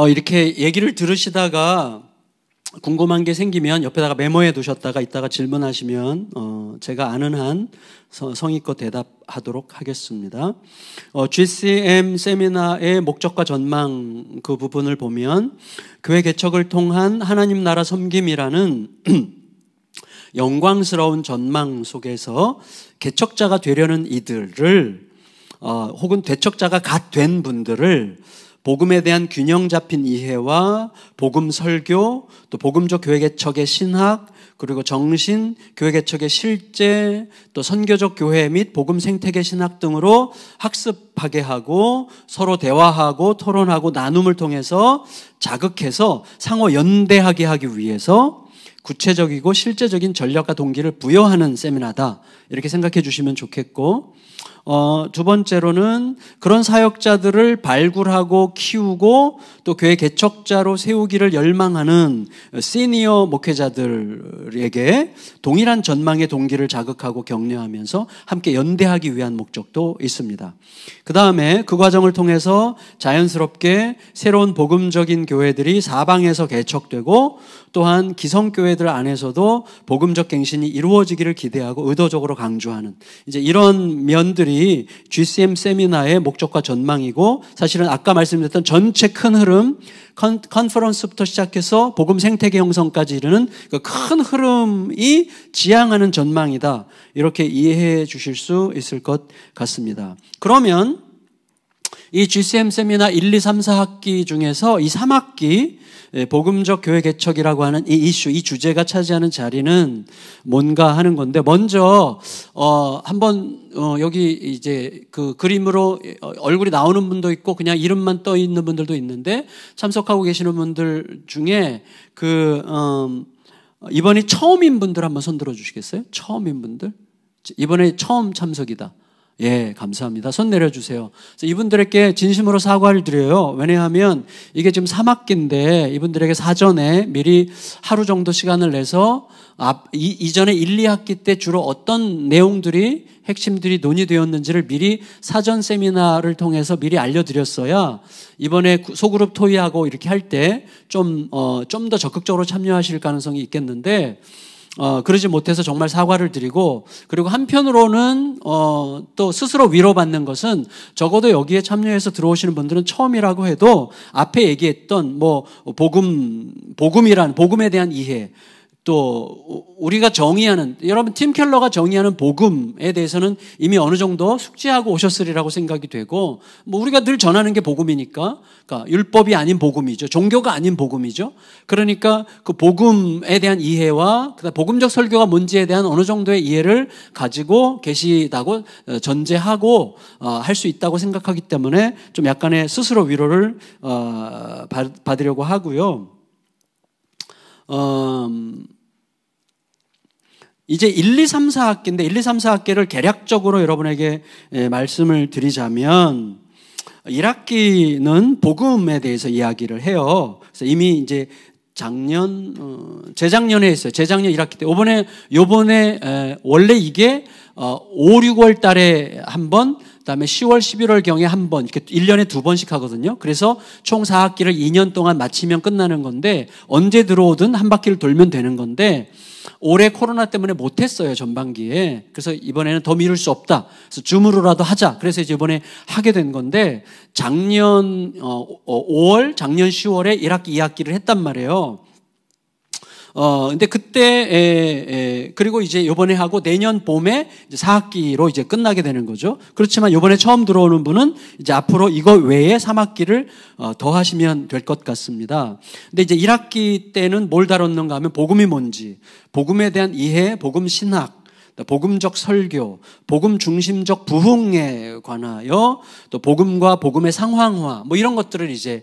이렇게 얘기를 들으시다가 궁금한 게 생기면 옆에다가 메모해 두셨다가 이따가 질문하시면 제가 아는 한 성의껏 대답하도록 하겠습니다. GCM 세미나의 목적과 전망 그 부분을 보면, 교회 개척을 통한 하나님 나라 섬김이라는 영광스러운 전망 속에서 개척자가 되려는 이들을 혹은 개척자가 갓 된 분들을 복음에 대한 균형 잡힌 이해와 복음 설교, 또 복음적 교회 개척의 신학, 그리고 정신, 교회 개척의 실제, 또 선교적 교회 및 복음 생태계 신학 등으로 학습하게 하고 서로 대화하고 토론하고 나눔을 통해서 자극해서 상호 연대하게 하기 위해서 구체적이고 실제적인 전략과 동기를 부여하는 세미나다, 이렇게 생각해 주시면 좋겠고, 두 번째로는 그런 사역자들을 발굴하고 키우고 또 교회 개척자로 세우기를 열망하는 시니어 목회자들에게 동일한 전망의 동기를 자극하고 격려하면서 함께 연대하기 위한 목적도 있습니다. 그 다음에 그 과정을 통해서 자연스럽게 새로운 복음적인 교회들이 사방에서 개척되고 또한 기성교회들 안에서도 복음적 갱신이 이루어지기를 기대하고 의도적으로 강조하는 이제 이런 면들이 GCM 세미나의 목적과 전망이고, 사실은 아까 말씀드렸던 전체 큰 흐름, 컨퍼런스부터 시작해서 복음 생태계 형성까지 이르는 그 큰 흐름이 지향하는 전망이다, 이렇게 이해해 주실 수 있을 것 같습니다. 그러면 이 GCM 세미나 1, 2, 3, 4학기 중에서 이 3학기 복음적 교회 개척이라고 하는 이 이슈, 이 주제가 차지하는 자리는 뭔가 하는 건데, 먼저 한번 여기 이제 그 그림으로 얼굴이 나오는 분도 있고 그냥 이름만 떠 있는 분들도 있는데, 참석하고 계시는 분들 중에 이번이 처음인 분들 한번 손 들어 주시겠어요? 처음인 분들? 이번에 처음 참석이다. 예, 감사합니다. 손 내려주세요. 이분들에게 진심으로 사과를 드려요. 왜냐하면 이게 지금 3학기인데 이분들에게 사전에 미리 하루 정도 시간을 내서 이전에 1, 2학기 때 주로 어떤 내용들이 핵심들이 논의되었는지를 미리 사전 세미나를 통해서 미리 알려드렸어야 이번에 소그룹 토의하고 이렇게 할 때 좀 더 적극적으로 참여하실 가능성이 있겠는데, 그러지 못해서 정말 사과를 드리고, 그리고 한편으로는 또 스스로 위로받는 것은 적어도 여기에 참여해서 들어오시는 분들은 처음이라고 해도 앞에 얘기했던 복음에 대한 이해, 또 우리가 정의하는, 여러분 팀 켈러가 정의하는 복음에 대해서는 이미 어느 정도 숙지하고 오셨으리라고 생각이 되고, 우리가 늘 전하는 게 복음이니까, 그러니까 율법이 아닌 복음이죠. 종교가 아닌 복음이죠. 그러니까 그 복음에 대한 이해와 그다음 복음적 설교가 뭔지에 대한 어느 정도의 이해를 가지고 계시다고 전제하고 할 수 있다고 생각하기 때문에 좀 약간의 스스로 위로를 받으려고 하고요. 이제 1, 2, 3, 4학기인데 1, 2, 3, 4학기를 개략적으로 여러분에게 말씀을 드리자면 1학기는 복음에 대해서 이야기를 해요. 그래서 이미 이제 재작년에 했어요. 재작년 1학기 때. 요번에 원래 이게 5, 6월 달에 한 번, 그다음에 10월, 11월 경에 한 번, 이렇게 1년에 2번씩 하거든요. 그래서 총 4학기를 2년 동안 마치면 끝나는 건데, 언제 들어오든 한 바퀴를 돌면 되는 건데, 올해 코로나 때문에 못했어요, 전반기에. 그래서 이번에는 더 미룰 수 없다. 그래서 줌으로라도 하자. 그래서 이제 이번에 하게 된 건데, 작년 5월, 작년 10월에 1학기, 2학기를 했단 말이에요. 근데 그때, 그리고 이제 요번에 하고 내년 봄에 이제 4학기로 이제 끝나게 되는 거죠. 그렇지만 요번에 처음 들어오는 분은 이제 앞으로 이거 외에 3학기를 더 하시면 될 것 같습니다. 근데 이제 1학기 때는 뭘 다뤘는가 하면 복음이 뭔지, 복음에 대한 이해, 복음 신학, 복음적 설교, 복음 중심적 부흥에 관하여 또 복음과 복음의 상황화, 이런 것들을 이제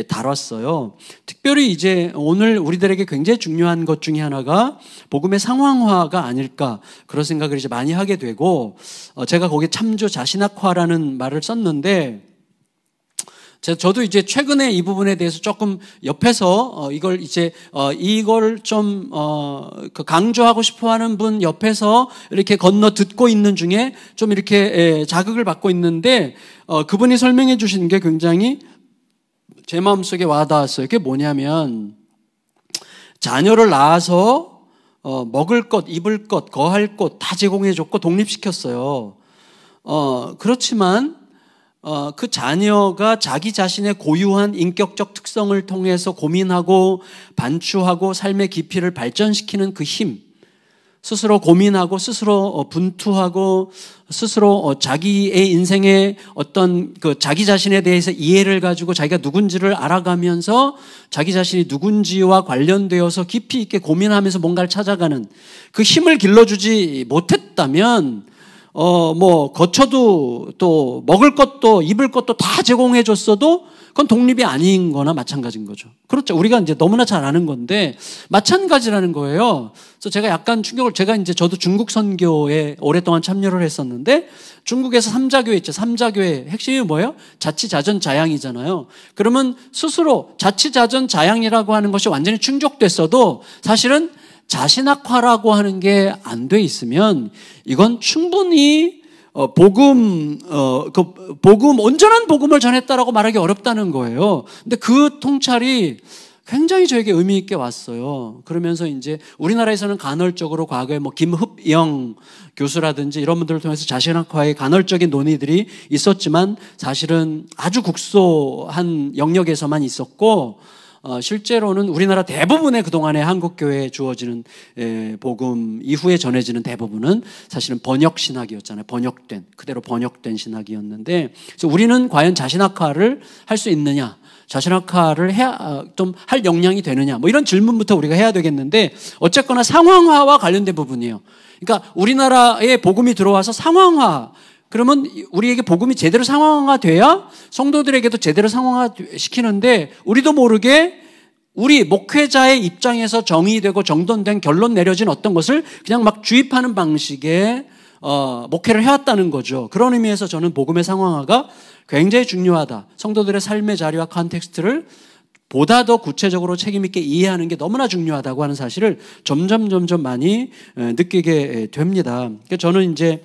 다뤘어요. 특별히 이제 오늘 우리들에게 굉장히 중요한 것 중에 하나가 복음의 상황화가 아닐까, 그런 생각을 이제 많이 하게 되고, 제가 거기에 참조 자신학화라는 말을 썼는데, 저도 이제 최근에 이 부분에 대해서 조금 옆에서 이걸 좀 강조하고 싶어하는 분 옆에서 이렇게 건너 듣고 있는 중에 좀 이렇게 자극을 받고 있는데, 그분이 설명해 주신 게 굉장히 제 마음속에 와닿았어요. 그게 뭐냐면, 자녀를 낳아서 먹을 것, 입을 것, 거할 곳 다 제공해 줬고 독립시켰어요. 그렇지만 그 자녀가 자기 자신의 고유한 인격적 특성을 통해서 고민하고 반추하고 삶의 깊이를 발전시키는 그 힘, 스스로 고민하고 스스로 분투하고 스스로 자기의 인생의 어떤 그 자기 자신에 대해서 이해를 가지고 자기가 누군지를 알아가면서 자기 자신이 누군지와 관련되어서 깊이 있게 고민하면서 뭔가를 찾아가는 그 힘을 길러주지 못했다면 거쳐도 또 먹을 것도 입을 것도 다 제공해 줬어도 그건 독립이 아닌 거나 마찬가지인 거죠. 그렇죠. 우리가 이제 너무나 잘 아는 건데 마찬가지라는 거예요. 그래서 제가 약간 충격을, 저도 중국 선교에 오랫동안 참여를 했었는데 중국에서 삼자교회 있죠. 삼자교회 핵심이 뭐예요? 자치자전자양이잖아요. 그러면 스스로 자치자전자양이라고 하는 것이 완전히 충족됐어도 사실은 자신학화라고 하는 게 안 돼 있으면 이건 충분히 온전한 복음을 전했다라고 말하기 어렵다는 거예요. 근데 그 통찰이 굉장히 저에게 의미 있게 왔어요. 그러면서 이제 우리나라에서는 간헐적으로 과거에 김흡영 교수라든지 이런 분들을 통해서 자신학화의 간헐적인 논의들이 있었지만 사실은 아주 국소한 영역에서만 있었고 실제로는 우리나라 대부분의 그동안의 한국교회에 주어지는 복음 이후에 전해지는 대부분은 사실은 번역신학이었잖아요. 그대로 번역된 신학이었는데 그래서 우리는 과연 자신학화를 할 수 있느냐, 자신학화를 좀 할 역량이 되느냐, 이런 질문부터 우리가 해야 되겠는데 어쨌거나 상황화와 관련된 부분이에요. 그러니까 우리나라에 복음이 들어와서 상황화, 그러면 우리에게 복음이 제대로 상황화돼야 성도들에게도 제대로 상황화시키는데 우리도 모르게 우리 목회자의 입장에서 정의되고 정돈된 결론 내려진 어떤 것을 그냥 막 주입하는 방식의 목회를 해왔다는 거죠. 그런 의미에서 저는 복음의 상황화가 굉장히 중요하다. 성도들의 삶의 자리와 컨텍스트를 보다 더 구체적으로 책임있게 이해하는 게 너무나 중요하다고 하는 사실을 점점 많이 느끼게 됩니다. 그러니까 저는 이제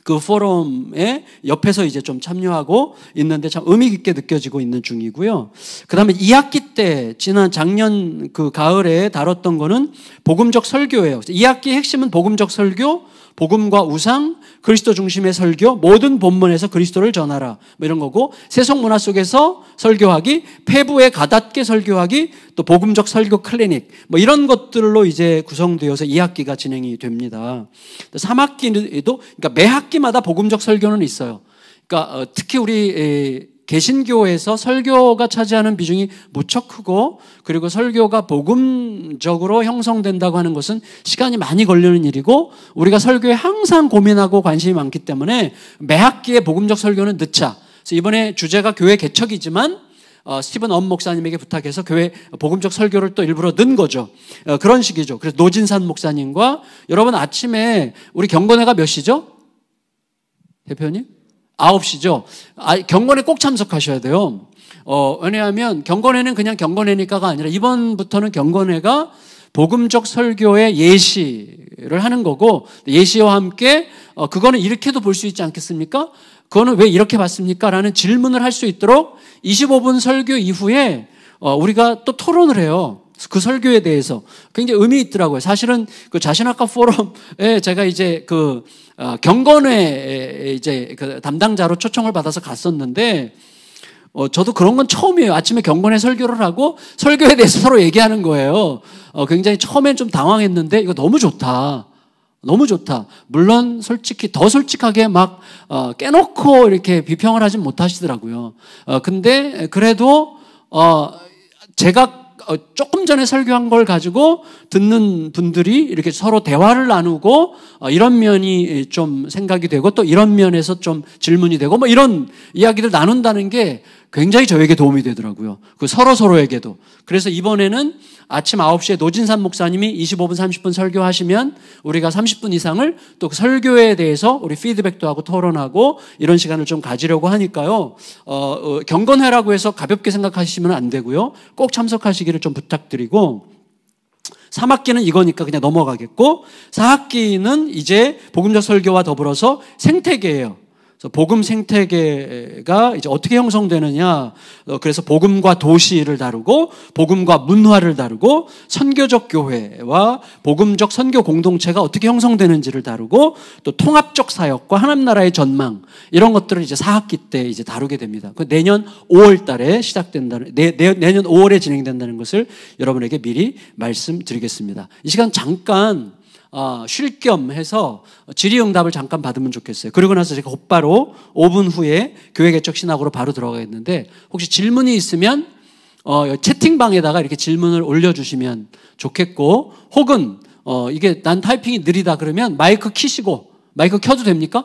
그 포럼에 옆에서 이제 좀 참여하고 있는데 참 의미 깊게 느껴지고 있는 중이고요. 그 다음에 2학기 때, 지난 작년 그 가을에 다뤘던 거는 복음적 설교예요. 2학기 핵심은 복음적 설교, 복음과 우상, 그리스도 중심의 설교, 모든 본문에서 그리스도를 전하라, 이런 거고, 세속 문화 속에서 설교하기, 폐부에 가닿게 설교하기, 또 복음적 설교 클리닉, 이런 것들로 이제 구성되어서 2학기가 진행이 됩니다. 3학기도, 그러니까 매 학기마다 복음적 설교는 있어요. 그러니까 특히 우리 개신교에서 설교가 차지하는 비중이 무척 크고, 그리고 설교가 복음적으로 형성된다고 하는 것은 시간이 많이 걸리는 일이고, 우리가 설교에 항상 고민하고 관심이 많기 때문에 매 학기에 복음적 설교는 넣자. 그래서 이번에 주제가 교회 개척이지만 스티븐 엄 목사님에게 부탁해서 교회 복음적 설교를 또 일부러 넣은 거죠. 그런 식이죠. 그래서 노진산 목사님과 여러분 아침에 우리 경건회가 몇 시죠? 대표님? 9시죠. 경건회 꼭 참석하셔야 돼요. 왜냐하면 경건회는 그냥 경건회니까가 아니라 이번부터는 경건회가 복음적 설교의 예시를 하는 거고, 예시와 함께 그거는 이렇게도 볼 수 있지 않겠습니까? 그거는 왜 이렇게 봤습니까? 라는 질문을 할 수 있도록 25분 설교 이후에 우리가 또 토론을 해요. 그 설교에 대해서 굉장히 의미 있더라고요. 사실은 그 자신학과 포럼에 제가 이제 경건회 이제 그 담당자로 초청을 받아서 갔었는데, 저도 그런 건 처음이에요. 아침에 경건회 설교를 하고 설교에 대해서 서로 얘기하는 거예요. 굉장히 처음엔 좀 당황했는데 이거 너무 좋다. 너무 좋다. 물론 솔직히 더 솔직하게 막 깨놓고 이렇게 비평을 하진 못하시더라고요. 근데 그래도 제가 조금 전에 설교한 걸 가지고 듣는 분들이 이렇게 서로 대화를 나누고 이런 면이 좀 생각이 되고 또 이런 면에서 좀 질문이 되고 이런 이야기를 나눈다는 게 굉장히 저에게 도움이 되더라고요. 그 서로에게도. 그래서 이번에는 아침 9시에 노진산 목사님이 25분, 30분 설교하시면 우리가 30분 이상을 또 그 설교에 대해서 우리 피드백도 하고 토론하고 이런 시간을 좀 가지려고 하니까요. 경건회라고 해서 가볍게 생각하시면 안 되고요. 꼭 참석하시기를 좀 부탁드리고, 3학기는 이거니까 그냥 넘어가겠고, 4학기는 이제 복음적 설교와 더불어서 생태계예요. 그래서 복음 생태계가 이제 어떻게 형성되느냐. 그래서 복음과 도시를 다루고, 복음과 문화를 다루고, 선교적 교회와 복음적 선교 공동체가 어떻게 형성되는지를 다루고, 또 통합적 사역과 하나님 나라의 전망, 이런 것들을 이제 4학기 때 이제 다루게 됩니다. 내년 5월 달에 시작된다는, 내년 5월에 진행된다는 것을 여러분에게 미리 말씀드리겠습니다. 이 시간 잠깐 쉴 겸 해서 질의응답을 잠깐 받으면 좋겠어요. 그리고 나서 제가 곧바로 5분 후에 교회 개척 신학으로 바로 들어가겠는데 혹시 질문이 있으면 채팅방에다가 이렇게 질문을 올려주시면 좋겠고 혹은 이게 난 타이핑이 느리다 그러면 마이크 키시고 마이크 켜도 됩니까?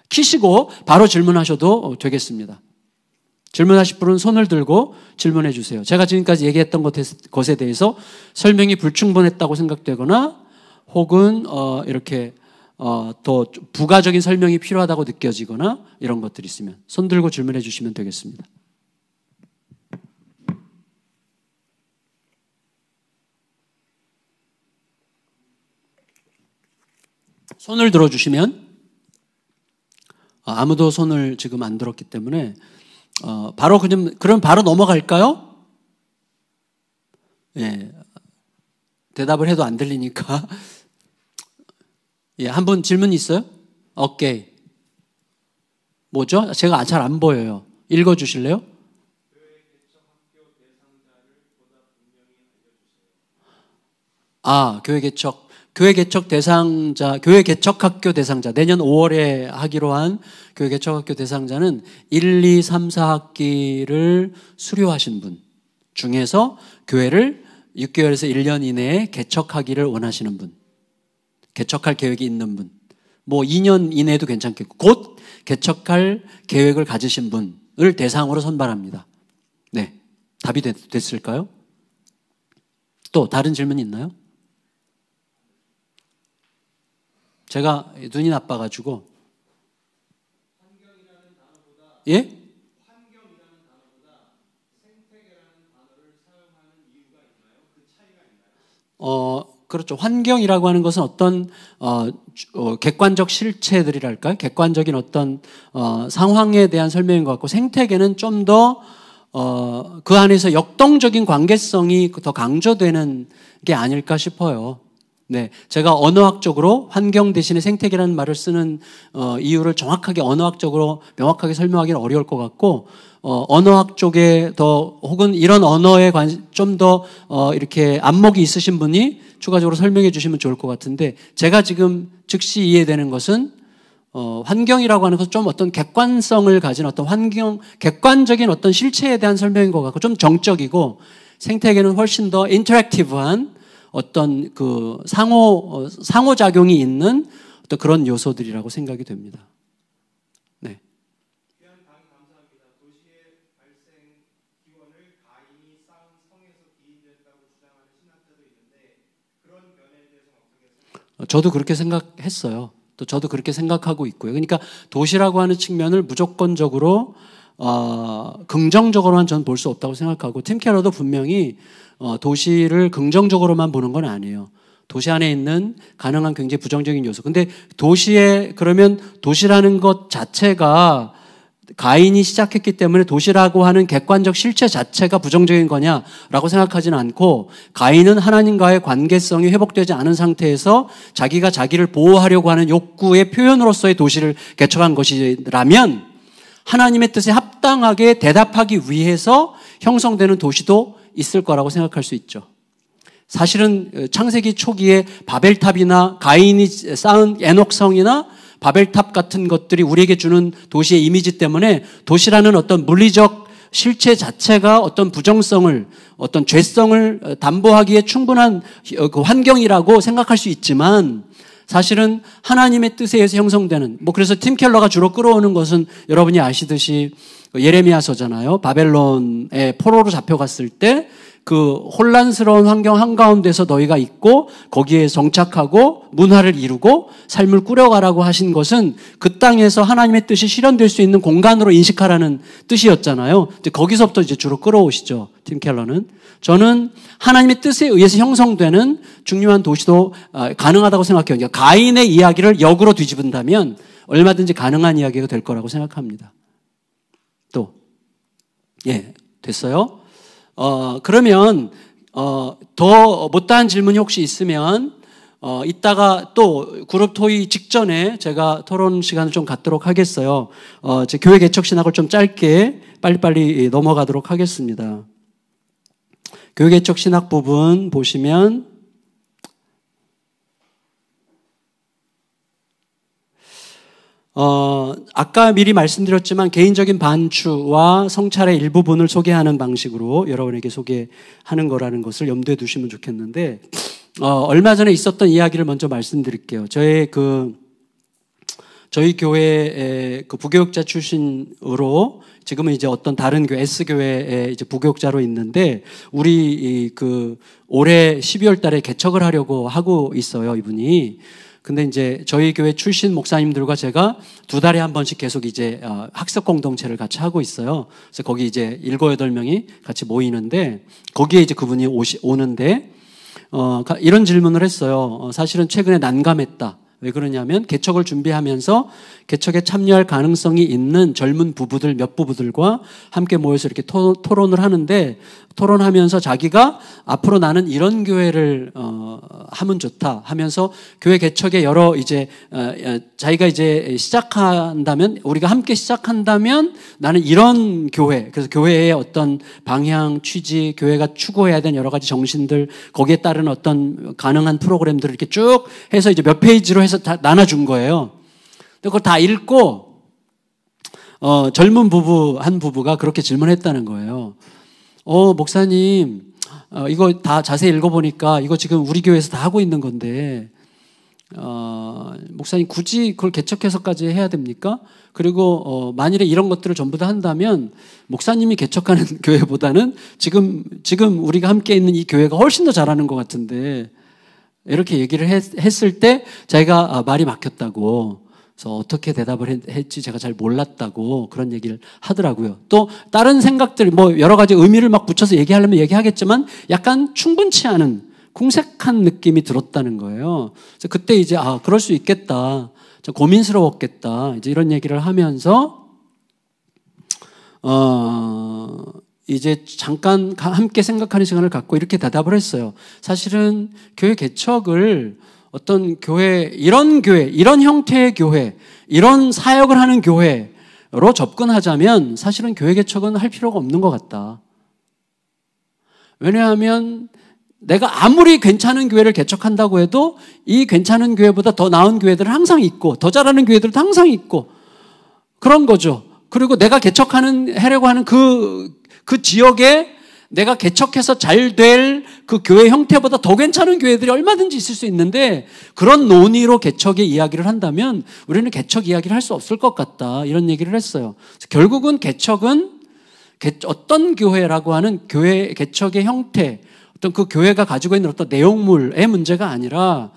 키시고 바로 질문하셔도 되겠습니다. 질문하실 분은 손을 들고 질문해 주세요. 제가 지금까지 얘기했던 것에 대해서 설명이 불충분했다고 생각되거나 혹은 이렇게 더 부가적인 설명이 필요하다고 느껴지거나 이런 것들이 있으면 손 들고 질문해 주시면 되겠습니다. 손을 들어주시면 아무도 손을 지금 안 들었기 때문에 바로 그럼 바로 넘어갈까요? 예, 대답을 해도 안 들리니까. 예, 한 분 질문 있어요? 오케이. 뭐죠? 제가 잘 안 보여요. 읽어주실래요? 교회 개척 대상자, 교회 개척학교 대상자, 내년 5월에 하기로 한 교회 개척학교 대상자는 1, 2, 3, 4학기를 수료하신 분 중에서 교회를 6개월에서 1년 이내에 개척하기를 원하시는 분, 개척할 계획이 있는 분, 뭐 2년 이내에도 괜찮겠고 곧 개척할 계획을 가지신 분을 대상으로 선발합니다. 네, 답이 됐을까요? 또 다른 질문 있나요? 제가 눈이 나빠가지고. 환경이라는 단어보다 예? 환경이라는 단어보다 생태계라는 단어를 사용하는 이유가 있나요? 그 차이가 있나요? 그렇죠. 환경이라고 하는 것은 어떤 객관적 실체들이랄까요? 객관적인 어떤 상황에 대한 설명인 것 같고 생태계는 좀 더 그 안에서 역동적인 관계성이 더 강조되는 게 아닐까 싶어요. 네, 제가 언어학적으로 환경 대신에 생태계라는 말을 쓰는 이유를 정확하게 언어학적으로 명확하게 설명하기는 어려울 것 같고 언어학 쪽에 더 혹은 이런 언어에 좀 더 이렇게 안목이 있으신 분이 추가적으로 설명해 주시면 좋을 것 같은데 제가 지금 즉시 이해되는 것은 환경이라고 하는 것은 좀 어떤 객관성을 가진 어떤 객관적인 어떤 실체에 대한 설명인 것 같고 좀 정적이고 생태계는 훨씬 더 인터랙티브한 어떤 그 상호작용이 있는 어떤 그런 요소들이라고 생각이 됩니다. 네. 귀한 강의 감사합니다. 도시의 발생 기원을 가인이 쌓은 성에서 기인됐다고 주장하는 신학자도 있는데 그런 견해에 대해서는 어떻게 생각하세요? 저도 그렇게 생각했어요. 또 저도 그렇게 생각하고 있고요. 그러니까 도시라고 하는 측면을 무조건적으로 긍정적으로만 저는 볼 수 없다고 생각하고 팀 켈러도 분명히 도시를 긍정적으로만 보는 건 아니에요. 도시 안에 있는 가능한 굉장히 부정적인 요소. 근데 그러면 도시라는 것 자체가 가인이 시작했기 때문에 도시라고 하는 객관적 실체 자체가 부정적인 거냐라고 생각하지는 않고 가인은 하나님과의 관계성이 회복되지 않은 상태에서 자기가 자기를 보호하려고 하는 욕구의 표현으로서의 도시를 개척한 것이라면 하나님의 뜻에 합당하게 대답하기 위해서 형성되는 도시도 있을 거라고 생각할 수 있죠. 사실은 창세기 초기에 바벨탑이나 가인이 쌓은 에녹성이나 바벨탑 같은 것들이 우리에게 주는 도시의 이미지 때문에 도시라는 어떤 물리적 실체 자체가 어떤 부정성을, 어떤 죄성을 담보하기에 충분한 그 환경이라고 생각할 수 있지만 사실은 하나님의 뜻에 의해서 형성되는, 그래서 팀 켈러가 주로 끌어오는 것은 여러분이 아시듯이 예레미야서잖아요. 바벨론에 포로로 잡혀갔을 때 그 혼란스러운 환경 한가운데서 너희가 있고 거기에 정착하고 문화를 이루고 삶을 꾸려가라고 하신 것은 그 땅에서 하나님의 뜻이 실현될 수 있는 공간으로 인식하라는 뜻이었잖아요. 거기서부터 이제 주로 끌어오시죠. 팀 켈러는. 저는 하나님의 뜻에 의해서 형성되는 중요한 도시도 가능하다고 생각해요. 그러니까 가인의 이야기를 역으로 뒤집은다면 얼마든지 가능한 이야기가 될 거라고 생각합니다. 또, 예, 됐어요? 그러면, 더 못다한 질문이 혹시 있으면, 이따가 또 그룹 토의 직전에 제가 토론 시간을 좀 갖도록 하겠어요. 제 교회 개척 신학을 좀 짧게 빨리빨리 넘어가도록 하겠습니다. 교회 개척 신학 부분 보시면, 아까 미리 말씀드렸지만 개인적인 반추와 성찰의 일부분을 소개하는 방식으로 여러분에게 소개하는 거라는 것을 염두에 두시면 좋겠는데, 얼마 전에 있었던 이야기를 먼저 말씀드릴게요. 저희 교회의 그 부교육자 출신으로 지금은 이제 어떤 다른 교회, S교회에 이제 부교육자로 있는데, 우리 올해 12월 달에 개척을 하려고 하고 있어요, 이분이. 근데 이제 저희 교회 출신 목사님들과 제가 2달에 한 번씩 계속 이제 학습 공동체를 같이 하고 있어요. 그래서 거기 이제 7, 8명이 같이 모이는데, 거기에 이제 그분이 오는데, 이런 질문을 했어요. 사실은 최근에 난감했다. 왜 그러냐면 개척을 준비하면서 개척에 참여할 가능성이 있는 젊은 부부들 몇 부부들과 함께 모여서 이렇게 토론을 하는데, 토론하면서 자기가 앞으로 나는 이런 교회를 하면 좋다 하면서 교회 개척에 여러 이제 자기가 이제 시작한다면, 우리가 함께 시작한다면 나는 이런 교회, 그래서 교회의 어떤 방향, 취지, 교회가 추구해야 되는 여러 가지 정신들, 거기에 따른 어떤 가능한 프로그램들을 이렇게 쭉 해서 이제 몇 페이지로 해서 다 나눠준 거예요. 근데 그걸 다 읽고 젊은 한 부부가 그렇게 질문했다는 거예요. 목사님, 이거 다 자세히 읽어보니까 이거 지금 우리 교회에서 다 하고 있는 건데, 목사님 굳이 그걸 개척해서까지 해야 됩니까? 그리고 만일에 이런 것들을 전부 다 한다면 목사님이 개척하는 교회보다는 지금 우리가 함께 있는 이 교회가 훨씬 더 잘하는 것 같은데, 이렇게 얘기를 했을 때 자기가 말이 막혔다고, 그래서 어떻게 대답을 했지 제가 잘 몰랐다고 그런 얘기를 하더라고요. 또 다른 생각들, 뭐 여러 가지 의미를 막 붙여서 얘기하려면 얘기하겠지만 약간 충분치 않은 궁색한 느낌이 들었다는 거예요. 그래서 그때 이제 그럴 수 있겠다, 좀 고민스러웠겠다, 이제 이런 얘기를 하면서 이제 잠깐 함께 생각하는 시간을 갖고 이렇게 대답을 했어요. 사실은 교회 개척을 어떤 교회, 이런 형태의 교회, 이런 사역을 하는 교회로 접근하자면 사실은 교회 개척은 할 필요가 없는 것 같다. 왜냐하면 내가 아무리 괜찮은 교회를 개척한다고 해도 이 괜찮은 교회보다 더 나은 교회들은 항상 있고, 더 잘하는 교회들도 항상 있고, 그런 거죠. 그리고 내가 하려고 하는 그 지역에 내가 개척해서 잘 될 그 교회 형태보다 더 괜찮은 교회들이 얼마든지 있을 수 있는데, 그런 논의로 개척의 이야기를 한다면 우리는 개척 이야기를 할 수 없을 것 같다, 이런 얘기를 했어요. 결국은 개척은 어떤 교회라고 하는 교회 개척의 형태, 어떤 그 교회가 가지고 있는 어떤 내용물의 문제가 아니라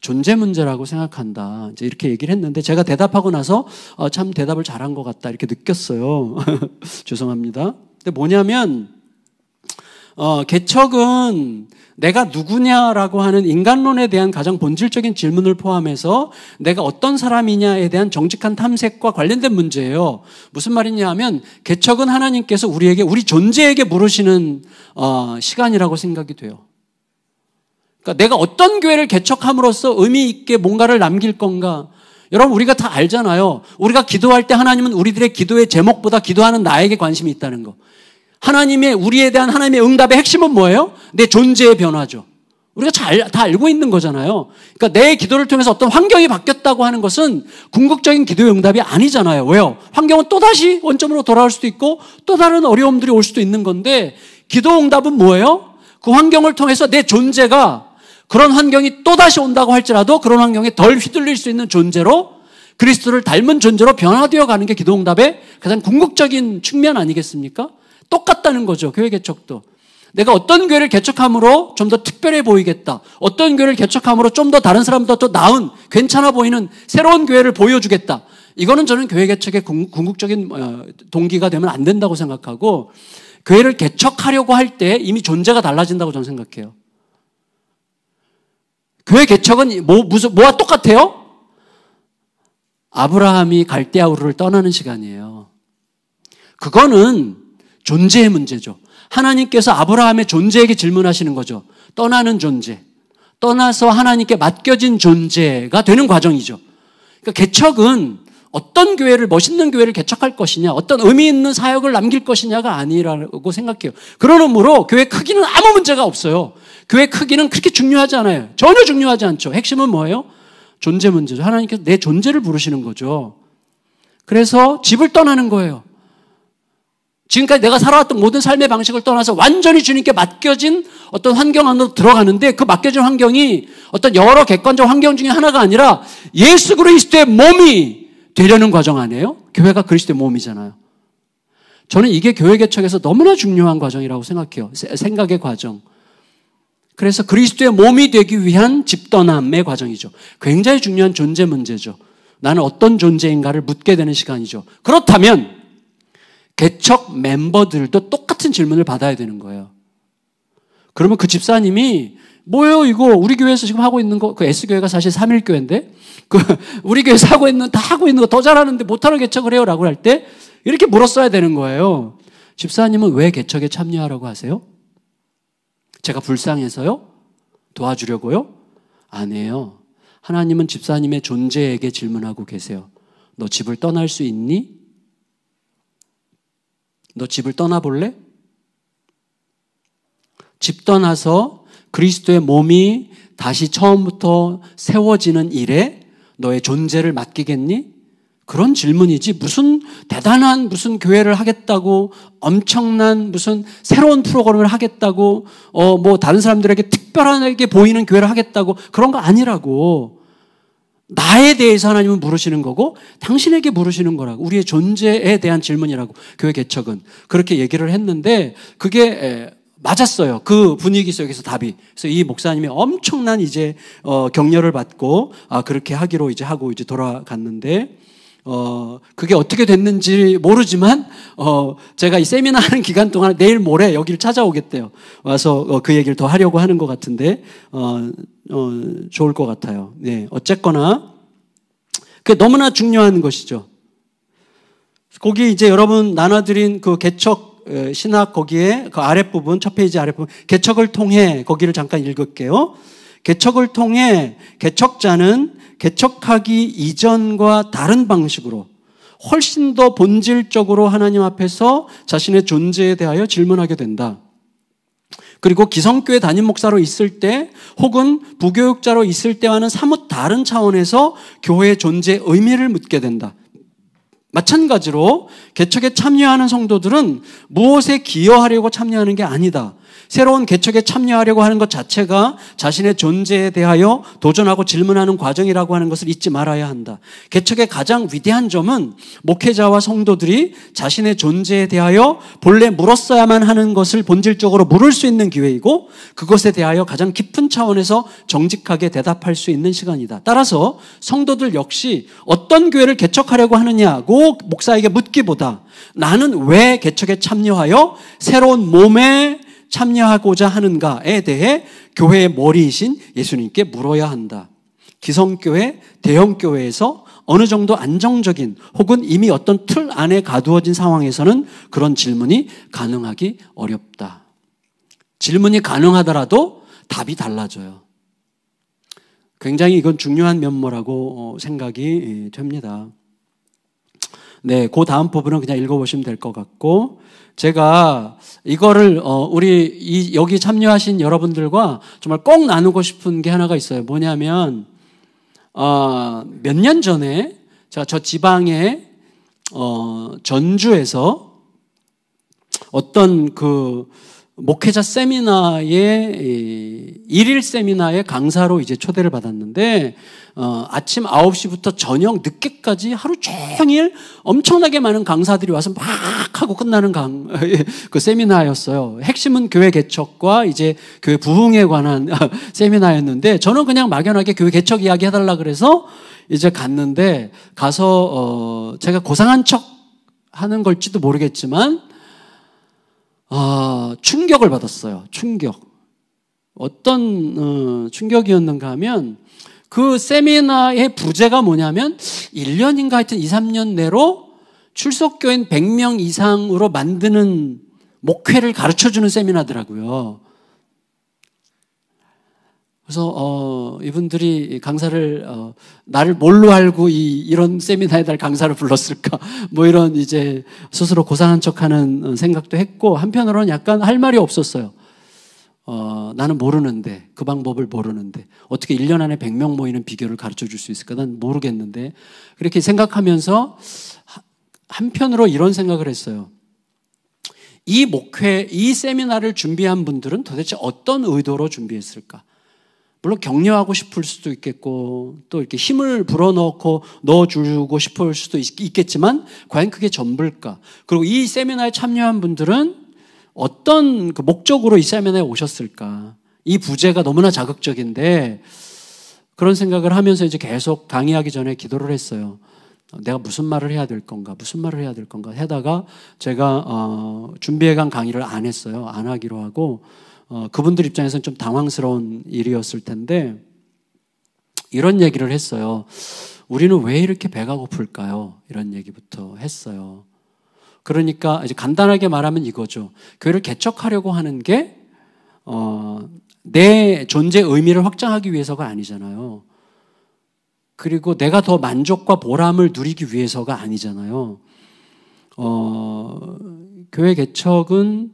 존재 문제라고 생각한다, 이제 이렇게 얘기를 했는데, 제가 대답하고 나서 참 대답을 잘한 것 같다 이렇게 느꼈어요. 죄송합니다. 근데 뭐냐면 개척은 내가 누구냐라고 하는 인간론에 대한 가장 본질적인 질문을 포함해서 내가 어떤 사람이냐에 대한 정직한 탐색과 관련된 문제예요. 무슨 말이냐 하면, 개척은 하나님께서 우리 존재에게 물으시는 시간이라고 생각이 돼요. 그러니까 내가 어떤 교회를 개척함으로써 의미 있게 뭔가를 남길 건가. 여러분, 우리가 다 알잖아요. 우리가 기도할 때 하나님은 우리들의 기도의 제목보다 기도하는 나에게 관심이 있다는 거. 우리에 대한 하나님의 응답의 핵심은 뭐예요? 내 존재의 변화죠. 우리가 다 알고 있는 거잖아요. 그러니까 내 기도를 통해서 어떤 환경이 바뀌었다고 하는 것은 궁극적인 기도의 응답이 아니잖아요. 왜요? 환경은 또다시 원점으로 돌아올 수도 있고 또 다른 어려움들이 올 수도 있는 건데, 기도 응답은 뭐예요? 그 환경을 통해서 내 존재가, 그런 환경이 또다시 온다고 할지라도 그런 환경에 덜 휘둘릴 수 있는 존재로, 그리스도를 닮은 존재로 변화되어 가는 게 기도 응답의 가장 궁극적인 측면 아니겠습니까? 똑같다는 거죠. 교회 개척도. 내가 어떤 교회를 개척함으로 좀 더 특별해 보이겠다, 어떤 교회를 개척함으로 좀 더 다른 사람보다 더 나은, 괜찮아 보이는 새로운 교회를 보여주겠다, 이거는 저는 교회 개척의 궁극적인 동기가 되면 안 된다고 생각하고, 교회를 개척하려고 할 때 이미 존재가 달라진다고 저는 생각해요. 교회 개척은 뭐와 똑같아요? 아브라함이 갈대아 우르를 떠나는 시간이에요. 그거는 존재의 문제죠. 하나님께서 아브라함의 존재에게 질문하시는 거죠. 떠나는 존재, 떠나서 하나님께 맡겨진 존재가 되는 과정이죠. 그러니까 개척은 어떤 교회를, 멋있는 교회를 개척할 것이냐, 어떤 의미 있는 사역을 남길 것이냐가 아니라고 생각해요. 그런 의미로 교회 크기는 아무 문제가 없어요. 교회 크기는 그렇게 중요하지 않아요. 전혀 중요하지 않죠. 핵심은 뭐예요? 존재 문제죠. 하나님께서 내 존재를 부르시는 거죠. 그래서 집을 떠나는 거예요. 지금까지 내가 살아왔던 모든 삶의 방식을 떠나서 완전히 주님께 맡겨진 어떤 환경 안으로 들어가는데 그 맡겨진 환경이 어떤 여러 객관적 환경 중에 하나가 아니라 예수 그리스도의 몸이 되려는 과정 아니에요? 교회가 그리스도의 몸이잖아요. 저는 이게 교회 개척에서 너무나 중요한 과정이라고 생각해요. 생각의 과정. 그래서 그리스도의 몸이 되기 위한 집떠남의 과정이죠. 굉장히 중요한 존재 문제죠. 나는 어떤 존재인가를 묻게 되는 시간이죠. 그렇다면 개척 멤버들도 똑같은 질문을 받아야 되는 거예요. 그러면 그 집사님이 뭐예요 이거 우리 교회에서 지금 하고 있는 거, 그 S교회가 사실 3.1교회인데 우리 교회에서 하고 있는 거 더 잘하는데 못하러 개척을 해요 라고 할 때 이렇게 물었어야 되는 거예요. 집사님은 왜 개척에 참여하라고 하세요? 제가 불쌍해서요? 도와주려고요? 아니에요. 하나님은 집사님의 존재에게 질문하고 계세요. 너 집을 떠날 수 있니? 너 집을 떠나볼래? 집 떠나서 그리스도의 몸이 다시 처음부터 세워지는 일에 너의 존재를 맡기겠니? 그런 질문이지 무슨 대단한 무슨 교회를 하겠다고 엄청난 무슨 새로운 프로그램을 하겠다고 뭐 다른 사람들에게 특별하게 보이는 교회를 하겠다고 그런 거 아니라고. 나에 대해서 하나님은 물으시는 거고 당신에게 물으시는 거라고. 우리의 존재에 대한 질문이라고. 교회 개척은 그렇게 얘기를 했는데 그게 맞았어요. 그 분위기 속에서 답이. 그래서 이 목사님이 엄청난 이제 격려를 받고 그렇게 하기로 이제 하고 이제 돌아갔는데 그게 어떻게 됐는지 모르지만 제가 이 세미나 하는 기간 동안 내일 모레 여기를 찾아오겠대요. 와서 그 얘기를 더 하려고 하는 것 같은데 좋을 것 같아요. 네, 어쨌거나 그게 너무나 중요한 것이죠. 거기 이제 여러분 나눠드린 그 개척 신학 거기에 그 아랫부분 첫 페이지 아랫부분 개척을 통해 거기를 잠깐 읽을게요. 개척을 통해 개척자는 개척하기 이전과 다른 방식으로 훨씬 더 본질적으로 하나님 앞에서 자신의 존재에 대하여 질문하게 된다. 그리고 기성교회 담임 목사로 있을 때 혹은 부교육자로 있을 때와는 사뭇 다른 차원에서 교회의 존재의 의미를 묻게 된다. 마찬가지로 개척에 참여하는 성도들은 무엇에 기여하려고 참여하는 게 아니다. 새로운 개척에 참여하려고 하는 것 자체가 자신의 존재에 대하여 도전하고 질문하는 과정이라고 하는 것을 잊지 말아야 한다. 개척의 가장 위대한 점은 목회자와 성도들이 자신의 존재에 대하여 본래 물었어야만 하는 것을 본질적으로 물을 수 있는 기회이고 그것에 대하여 가장 깊은 차원에서 정직하게 대답할 수 있는 시간이다. 따라서 성도들 역시 어떤 교회를 개척하려고 하느냐고 목사에게 묻기보다 나는 왜 개척에 참여하여 새로운 몸에 참여하고자 하는가에 대해 교회의 머리이신 예수님께 물어야 한다. 기성교회, 대형교회에서 어느 정도 안정적인 혹은 이미 어떤 틀 안에 가두어진 상황에서는 그런 질문이 가능하기 어렵다. 질문이 가능하더라도 답이 달라져요. 굉장히 이건 중요한 면모라고 생각이 됩니다. 네, 그 다음 부분은 그냥 읽어보시면 될 것 같고 제가 이거를 우리 여기 참여하신 여러분들과 정말 꼭 나누고 싶은 게 하나가 있어요. 뭐냐면 몇 년 전에 제가 저 지방의 전주에서 어떤 그 목회자 세미나의 일일 세미나의 강사로 이제 초대를 받았는데 아침 9시부터 저녁 늦게까지 하루 종일 엄청나게 많은 강사들이 와서 막 하고 끝나는 그 세미나였어요. 핵심은 교회 개척과 이제 교회 부흥에 관한 세미나였는데 저는 그냥 막연하게 교회 개척 이야기 해달라 그래서 이제 갔는데 가서 제가 고상한 척 하는 걸지도 모르겠지만 충격을 받았어요. 충격. 어떤 충격이었는가 하면 그 세미나의 부제가 뭐냐면 1년인가 하여튼 2, 3년 내로 출석교인 100명 이상으로 만드는 목회를 가르쳐주는 세미나더라고요. 그래서 이분들이 강사를 나를 뭘로 알고 이런 세미나에 날 강사를 불렀을까 뭐 이런 이제 스스로 고상한 척하는 생각도 했고 한편으로는 약간 할 말이 없었어요. 나는 모르는데, 그 방법을 모르는데 어떻게 1년 안에 100명 모이는 비결을 가르쳐 줄 수 있을까? 난 모르겠는데. 그렇게 생각하면서 한편으로 이런 생각을 했어요. 이 목회, 이 세미나를 준비한 분들은 도대체 어떤 의도로 준비했을까? 물론 격려하고 싶을 수도 있겠고 또 이렇게 힘을 넣어주고 싶을 수도 있겠지만 과연 그게 전부일까? 그리고 이 세미나에 참여한 분들은 어떤 그 목적으로 이 세미나에 오셨을까? 이 부제가 너무나 자극적인데 그런 생각을 하면서 이제 계속 강의하기 전에 기도를 했어요. 내가 무슨 말을 해야 될 건가? 무슨 말을 해야 될 건가? 하다가 제가 준비해간 강의를 안 했어요. 안 하기로 하고 그분들 입장에서는 좀 당황스러운 일이었을 텐데 이런 얘기를 했어요. 우리는 왜 이렇게 배가 고플까요? 이런 얘기부터 했어요. 그러니까 이제 간단하게 말하면 이거죠. 교회를 개척하려고 하는 게 내 존재의 의미를 확장하기 위해서가 아니잖아요. 그리고 내가 더 만족과 보람을 누리기 위해서가 아니잖아요. 교회 개척은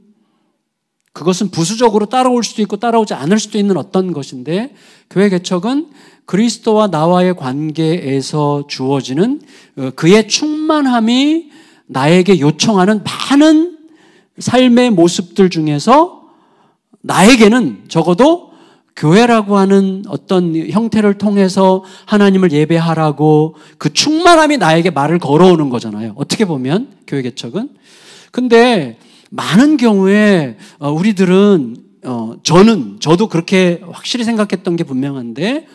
그것은 부수적으로 따라올 수도 있고 따라오지 않을 수도 있는 어떤 것인데 교회 개척은 그리스도와 나와의 관계에서 주어지는 그의 충만함이 나에게 요청하는 많은 삶의 모습들 중에서 나에게는 적어도 교회라고 하는 어떤 형태를 통해서 하나님을 예배하라고 그 충만함이 나에게 말을 걸어오는 거잖아요. 어떻게 보면 교회 개척은. 근데 많은 경우에 우리들은 저도 그렇게 확실히 생각했던 게 분명한데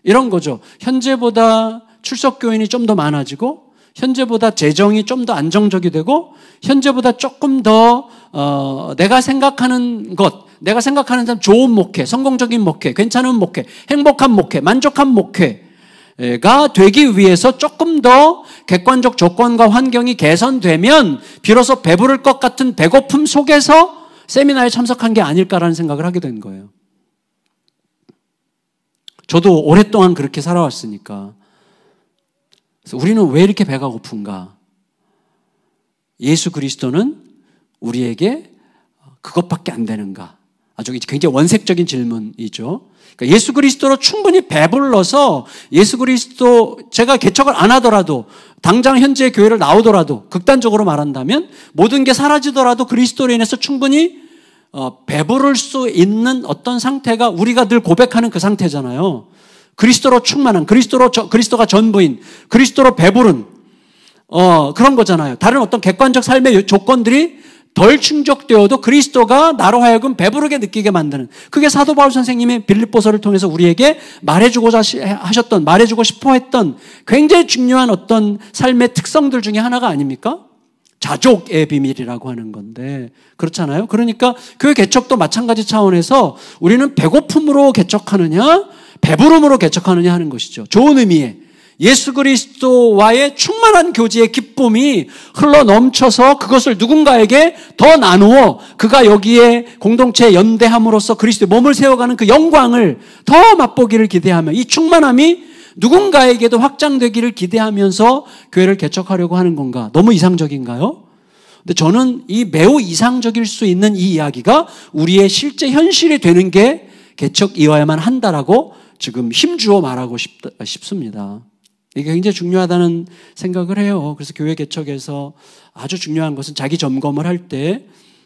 이런 거죠. 현재보다 출석교인이 좀 더 많아지고 현재보다 재정이 좀 더 안정적이 되고 현재보다 조금 더 내가 생각하는 참 좋은 목회, 성공적인 목회, 괜찮은 목회, 행복한 목회, 만족한 목회가 되기 위해서 조금 더 객관적 조건과 환경이 개선되면 비로소 배부를 것 같은 배고픔 속에서 세미나에 참석한 게 아닐까라는 생각을 하게 된 거예요. 저도 오랫동안 그렇게 살아왔으니까. 그래서 우리는 왜 이렇게 배가 고픈가? 예수 그리스도는 우리에게 그것밖에 안 되는가? 아주 굉장히 원색적인 질문이죠. 그러니까 예수 그리스도로 충분히 배불러서 예수 그리스도 제가 개척을 안 하더라도 당장 현재 교회를 나오더라도 극단적으로 말한다면 모든 게 사라지더라도 그리스도로 인해서 충분히 배부를 수 있는 어떤 상태가 우리가 늘 고백하는 그 상태잖아요. 그리스도로 충만한, 그리스도가 전부인, 그리스도로 배부른 그런 거잖아요. 다른 어떤 객관적 삶의 조건들이 덜 충족되어도 그리스도가 나로 하여금 배부르게 느끼게 만드는 그게 사도 바울 선생님의 빌립보서를 통해서 우리에게 말해주고자 하셨던 말해주고 싶어 했던 굉장히 중요한 어떤 삶의 특성들 중에 하나가 아닙니까? 자족의 비밀이라고 하는 건데 그렇잖아요. 그러니까 교회 개척도 마찬가지 차원에서 우리는 배고픔으로 개척하느냐 배부름으로 개척하느냐 하는 것이죠. 좋은 의미의 예수 그리스도와의 충만한 교제의 기쁨이 흘러 넘쳐서 그것을 누군가에게 더 나누어 그가 여기에 공동체에 연대함으로써 그리스도의 몸을 세워가는 그 영광을 더 맛보기를 기대하며 이 충만함이 누군가에게도 확장되기를 기대하면서 교회를 개척하려고 하는 건가? 너무 이상적인가요? 근데 저는 이 매우 이상적일 수 있는 이 이야기가 우리의 실제 현실이 되는 게 개척이어야만 한다라고 지금 힘주어 말하고 싶습니다. 이게 굉장히 중요하다는 생각을 해요. 그래서 교회 개척에서 아주 중요한 것은 자기 점검을 할 때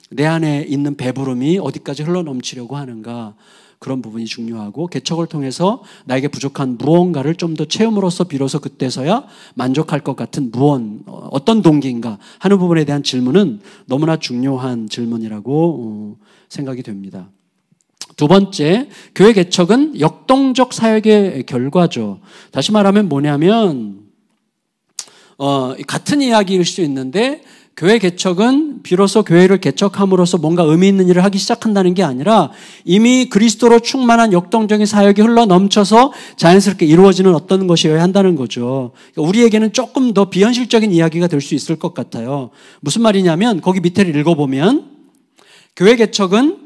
내 안에 있는 배부름이 어디까지 흘러넘치려고 하는가 그런 부분이 중요하고 개척을 통해서 나에게 부족한 무언가를 좀 더 채움으로써 비로소 그때서야 만족할 것 같은 어떤 동기인가 하는 부분에 대한 질문은 너무나 중요한 질문이라고 생각이 됩니다. 두 번째, 교회 개척은 역동적 사역의 결과죠. 다시 말하면 뭐냐면 같은 이야기일 수 있는데 교회 개척은 비로소 교회를 개척함으로써 뭔가 의미 있는 일을 하기 시작한다는 게 아니라 이미 그리스도로 충만한 역동적인 사역이 흘러 넘쳐서 자연스럽게 이루어지는 어떤 것이어야 한다는 거죠. 그러니까 우리에게는 조금 더 비현실적인 이야기가 될 수 있을 것 같아요. 무슨 말이냐면 거기 밑에를 읽어보면 교회 개척은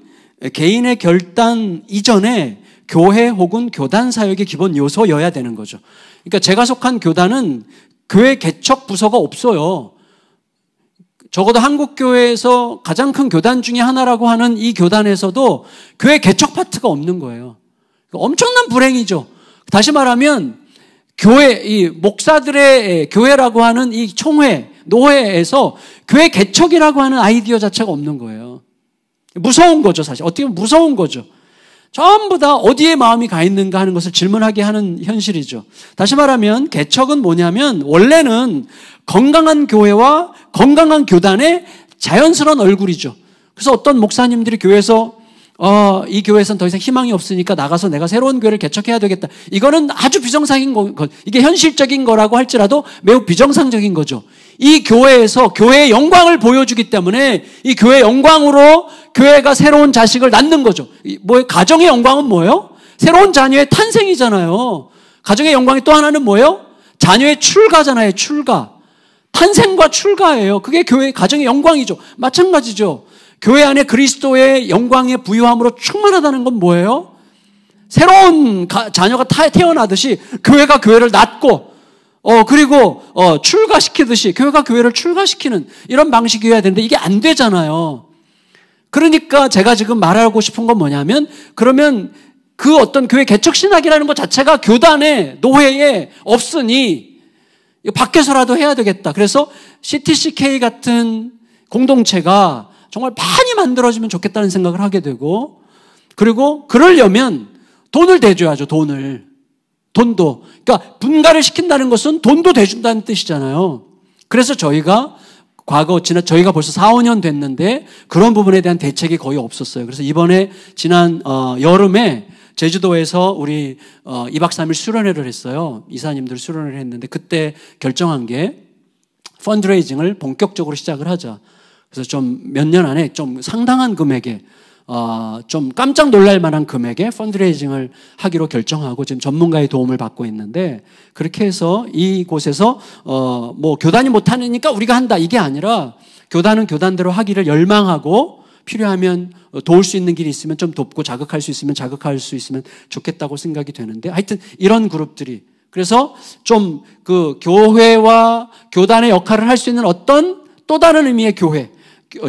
개인의 결단 이전에 교회 혹은 교단 사역의 기본 요소여야 되는 거죠. 그러니까 제가 속한 교단은 교회 개척 부서가 없어요. 적어도 한국 교회에서 가장 큰 교단 중에 하나라고 하는 이 교단에서도 교회 개척 파트가 없는 거예요. 엄청난 불행이죠. 다시 말하면 교회, 이 목사들의 교회라고 하는 이 총회, 노회에서 교회 개척이라고 하는 아이디어 자체가 없는 거예요. 무서운 거죠, 사실. 어떻게 보면 무서운 거죠. 전부 다 어디에 마음이 가 있는가 하는 것을 질문하게 하는 현실이죠. 다시 말하면 개척은 뭐냐면 원래는 건강한 교회와 건강한 교단의 자연스러운 얼굴이죠. 그래서 어떤 목사님들이 교회에서 이 교회에서는 더 이상 희망이 없으니까 나가서 내가 새로운 교회를 개척해야 되겠다. 이거는 아주 비정상인 거, 이게 현실적인 거라고 할지라도 매우 비정상적인 거죠. 이 교회에서 교회의 영광을 보여주기 때문에 이 교회의 영광으로 교회가 새로운 자식을 낳는 거죠. 가정의 영광은 뭐예요? 새로운 자녀의 탄생이잖아요. 가정의 영광이 또 하나는 뭐예요? 자녀의 출가잖아요. 출가. 탄생과 출가예요. 그게 교회의 가정의 영광이죠. 마찬가지죠. 교회 안에 그리스도의 영광의 부유함으로 충만하다는 건 뭐예요? 새로운 자녀가 태어나듯이 교회가 교회를 낳고 그리고 출가시키듯이 교회가 교회를 출가시키는 이런 방식이어야 되는데 이게 안 되잖아요. 그러니까 제가 지금 말하고 싶은 건 뭐냐면 그러면 그 어떤 교회 개척 신학이라는 것 자체가 교단에 노회에 없으니 밖에서라도 해야 되겠다. 그래서 CTCK 같은 공동체가 정말 많이 만들어지면 좋겠다는 생각을 하게 되고 그리고 그러려면 돈을 대줘야죠. 돈도. 그러니까 분가를 시킨다는 것은 돈도 대준다는 뜻이잖아요. 그래서 저희가 저희가 벌써 4, 5년 됐는데 그런 부분에 대한 대책이 거의 없었어요. 그래서 이번에 지난 여름에 제주도에서 우리 2박 3일 수련회를 했어요. 이사님들 수련회를 했는데 그때 결정한 게 펀드레이징을 본격적으로 시작을 하자. 그래서 좀 몇 년 안에 좀 상당한 금액에 좀 깜짝 놀랄 만한 금액에 펀드레이징을 하기로 결정하고 지금 전문가의 도움을 받고 있는데 그렇게 해서 이곳에서 뭐 교단이 못하니까 우리가 한다 이게 아니라 교단은 교단대로 하기를 열망하고 필요하면 도울 수 있는 길이 있으면 좀 돕고 자극할 수 있으면 자극할 수 있으면 좋겠다고 생각이 되는데 하여튼 이런 그룹들이 그래서 좀 그 교회와 교단의 역할을 할 수 있는 어떤 또 다른 의미의 교회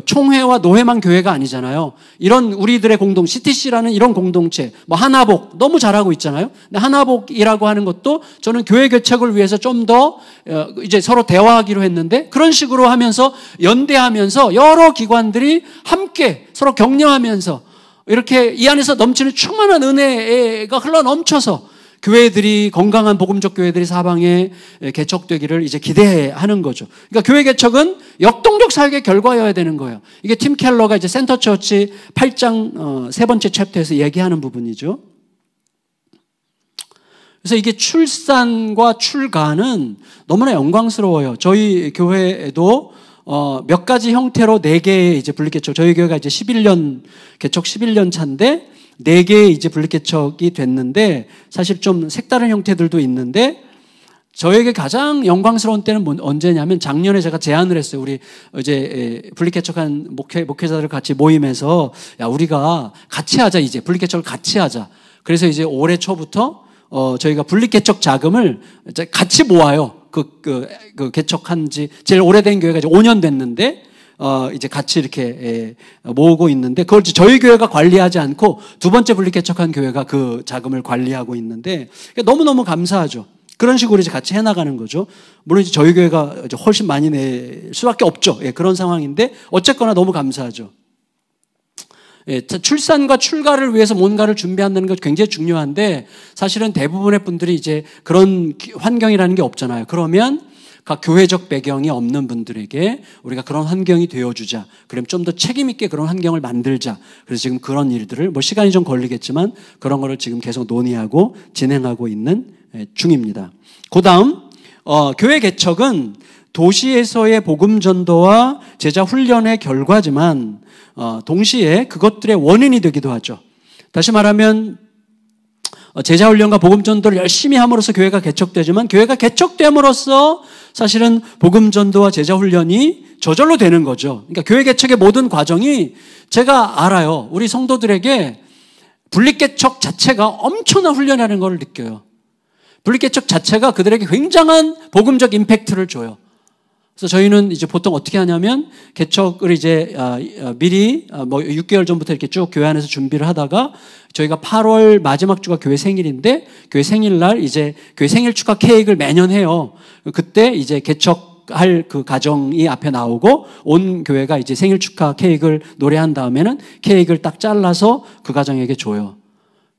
총회와 노회만 교회가 아니잖아요. 이런 우리들의 CTC라는 이런 공동체, 뭐 하나복 너무 잘하고 있잖아요. 근데 하나복이라고 하는 것도 저는 교회 개척을 위해서 좀 더 이제 서로 대화하기로 했는데 그런 식으로 하면서 연대하면서 여러 기관들이 함께 서로 격려하면서 이렇게 이 안에서 넘치는 충만한 은혜가 흘러 넘쳐서 교회들이 건강한 복음적 교회들이 사방에 개척되기를 이제 기대하는 거죠. 그러니까 교회 개척은 역동적 사역의 결과여야 되는 거예요. 이게 팀 켈러가 이제 센터 처치 8장 세 번째 챕터에서 얘기하는 부분이죠. 그래서 이게 출산과 출가는 너무나 영광스러워요. 저희 교회에도 몇 가지 형태로 4개의 이제 분리개척, 저희 교회가 이제 개척 11년 차인데 4개의 이제 분리개척이 됐는데 사실 좀 색다른 형태들도 있는데 저에게 가장 영광스러운 때는 언제냐면 작년에 제가 제안을 했어요. 우리 이제 분리개척한 목회자들 같이 모임에서 야 우리가 같이 하자 이제 분리개척을 같이 하자. 그래서 이제 올해 초부터 저희가 분리개척 자금을 이제 같이 모아요. 그 개척한 지 제일 오래된 교회가 이제 5년 됐는데 이제 같이 이렇게 모으고 있는데 그걸 저희 교회가 관리하지 않고 두 번째 분리개척한 교회가 그 자금을 관리하고 있는데 너무너무 감사하죠. 그런 식으로 이제 같이 해나가는 거죠. 물론 이제 저희 교회가 이제 훨씬 많이 낼 수밖에 없죠. 예, 그런 상황인데 어쨌거나 너무 감사하죠. 예, 출산과 출가를 위해서 뭔가를 준비한다는 것 굉장히 중요한데 사실은 대부분의 분들이 이제 그런 환경이라는 게 없잖아요. 그러면 각 교회적 배경이 없는 분들에게 우리가 그런 환경이 되어주자. 그럼 좀 더 책임 있게 그런 환경을 만들자. 그래서 지금 그런 일들을 뭐 시간이 좀 걸리겠지만 그런 거를 지금 계속 논의하고 진행하고 있는 중입니다. 그 다음 교회 개척은 도시에서의 복음 전도와 제자 훈련의 결과지만 동시에 그것들의 원인이 되기도 하죠. 다시 말하면 제자 훈련과 복음 전도를 열심히 함으로써 교회가 개척되지만 교회가 개척됨으로써 사실은 복음 전도와 제자 훈련이 저절로 되는 거죠. 그러니까 교회 개척의 모든 과정이 제가 알아요. 우리 성도들에게 분리개척 자체가 엄청난 훈련이라는 걸 느껴요. 분리개척 자체가 그들에게 굉장한 복음적 임팩트를 줘요. 그래서 저희는 이제 보통 어떻게 하냐면 개척을 이제 미리 뭐 6개월 전부터 이렇게 쭉 교회 안에서 준비를 하다가 저희가 8월 마지막 주가 교회 생일인데 교회 생일날 이제 교회 생일 축하 케이크를 매년 해요. 그때 이제 개척할 그 가정이 앞에 나오고 온 교회가 이제 생일 축하 케이크를 노래한 다음에는 케이크를 딱 잘라서 그 가정에게 줘요.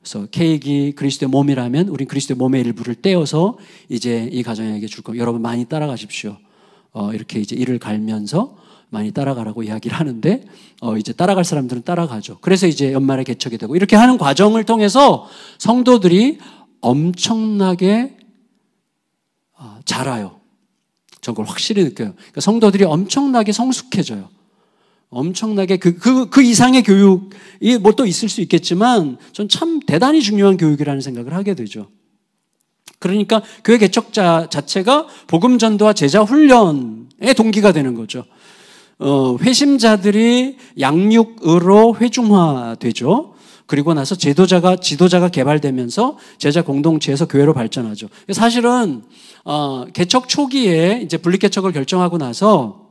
그래서 케이크가 그리스도의 몸이라면 우린 그리스도의 몸의 일부를 떼어서 이제 이 가정에게 줄 겁니다. 여러분 많이 따라가십시오. 이렇게 이제 이를 갈면서 많이 따라가라고 이야기를 하는데, 이제 따라갈 사람들은 따라가죠. 그래서 이제 연말에 개척이 되고, 이렇게 하는 과정을 통해서 성도들이 엄청나게 자라요. 전 그걸 확실히 느껴요. 그러니까 성도들이 엄청나게 성숙해져요. 엄청나게 그 이상의 교육이 뭐 또 있을 수 있겠지만, 전 참 대단히 중요한 교육이라는 생각을 하게 되죠. 그러니까 교회 개척자 자체가 복음 전도와 제자 훈련의 동기가 되는 거죠. 회심자들이 양육으로 회중화되죠. 그리고 나서 지도자가 개발되면서 제자 공동체에서 교회로 발전하죠. 사실은 개척 초기에 이제 분립 개척을 결정하고 나서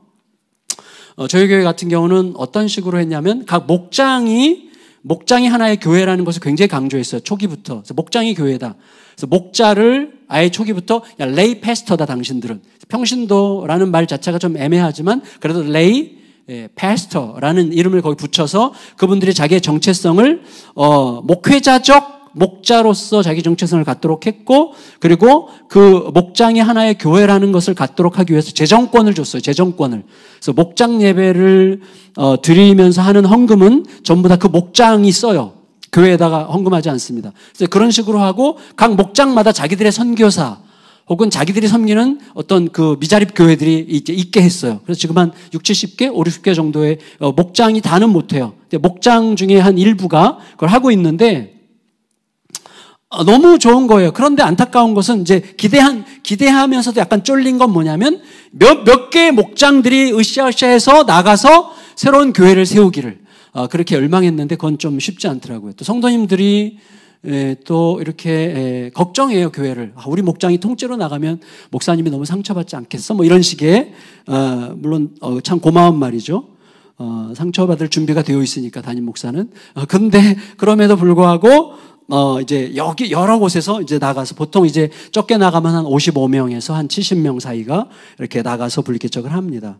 저희 교회 같은 경우는 어떤 식으로 했냐면 각 목장이 하나의 교회라는 것을 굉장히 강조했어요. 초기부터. 그래서 목장이 교회다. 그래서 목자를 아예 초기부터 레이 패스터다 당신들은. 평신도라는 말 자체가 좀 애매하지만 그래도 레이 패스터라는 이름을 거기 붙여서 그분들이 자기의 정체성을 목회자적 목자로서 자기 정체성을 갖도록 했고, 그리고 그 목장이 하나의 교회라는 것을 갖도록 하기 위해서 재정권을 줬어요. 재정권을. 그래서 목장 예배를 드리면서 하는 헌금은 전부 다 그 목장이 써요. 교회에다가 헌금하지 않습니다. 그래서 그런 식으로 하고 각 목장마다 자기들의 선교사 혹은 자기들이 섬기는 어떤 그 미자립 교회들이 이제 있게 했어요. 그래서 지금 한 60개, 50개 정도의 목장이 다는 못해요. 목장 중에 한 일부가 그걸 하고 있는데 너무 좋은 거예요. 그런데 안타까운 것은 이제 기대하면서도 약간 쫄린 건 뭐냐면 몇 개의 목장들이 으쌰으쌰해서 나가서 새로운 교회를 세우기를 그렇게 열망했는데 그건 좀 쉽지 않더라고요. 또 성도님들이 또 이렇게 걱정해요, 교회를. 우리 목장이 통째로 나가면 목사님이 너무 상처받지 않겠어? 뭐 이런 식의 물론 참 고마운 말이죠. 상처받을 준비가 되어 있으니까 담임 목사는. 근데 그럼에도 불구하고 이제 여기 여러 곳에서 이제 나가서 보통 이제 적게 나가면 한 55명에서 한 70명 사이가 이렇게 나가서 분리개척을 합니다.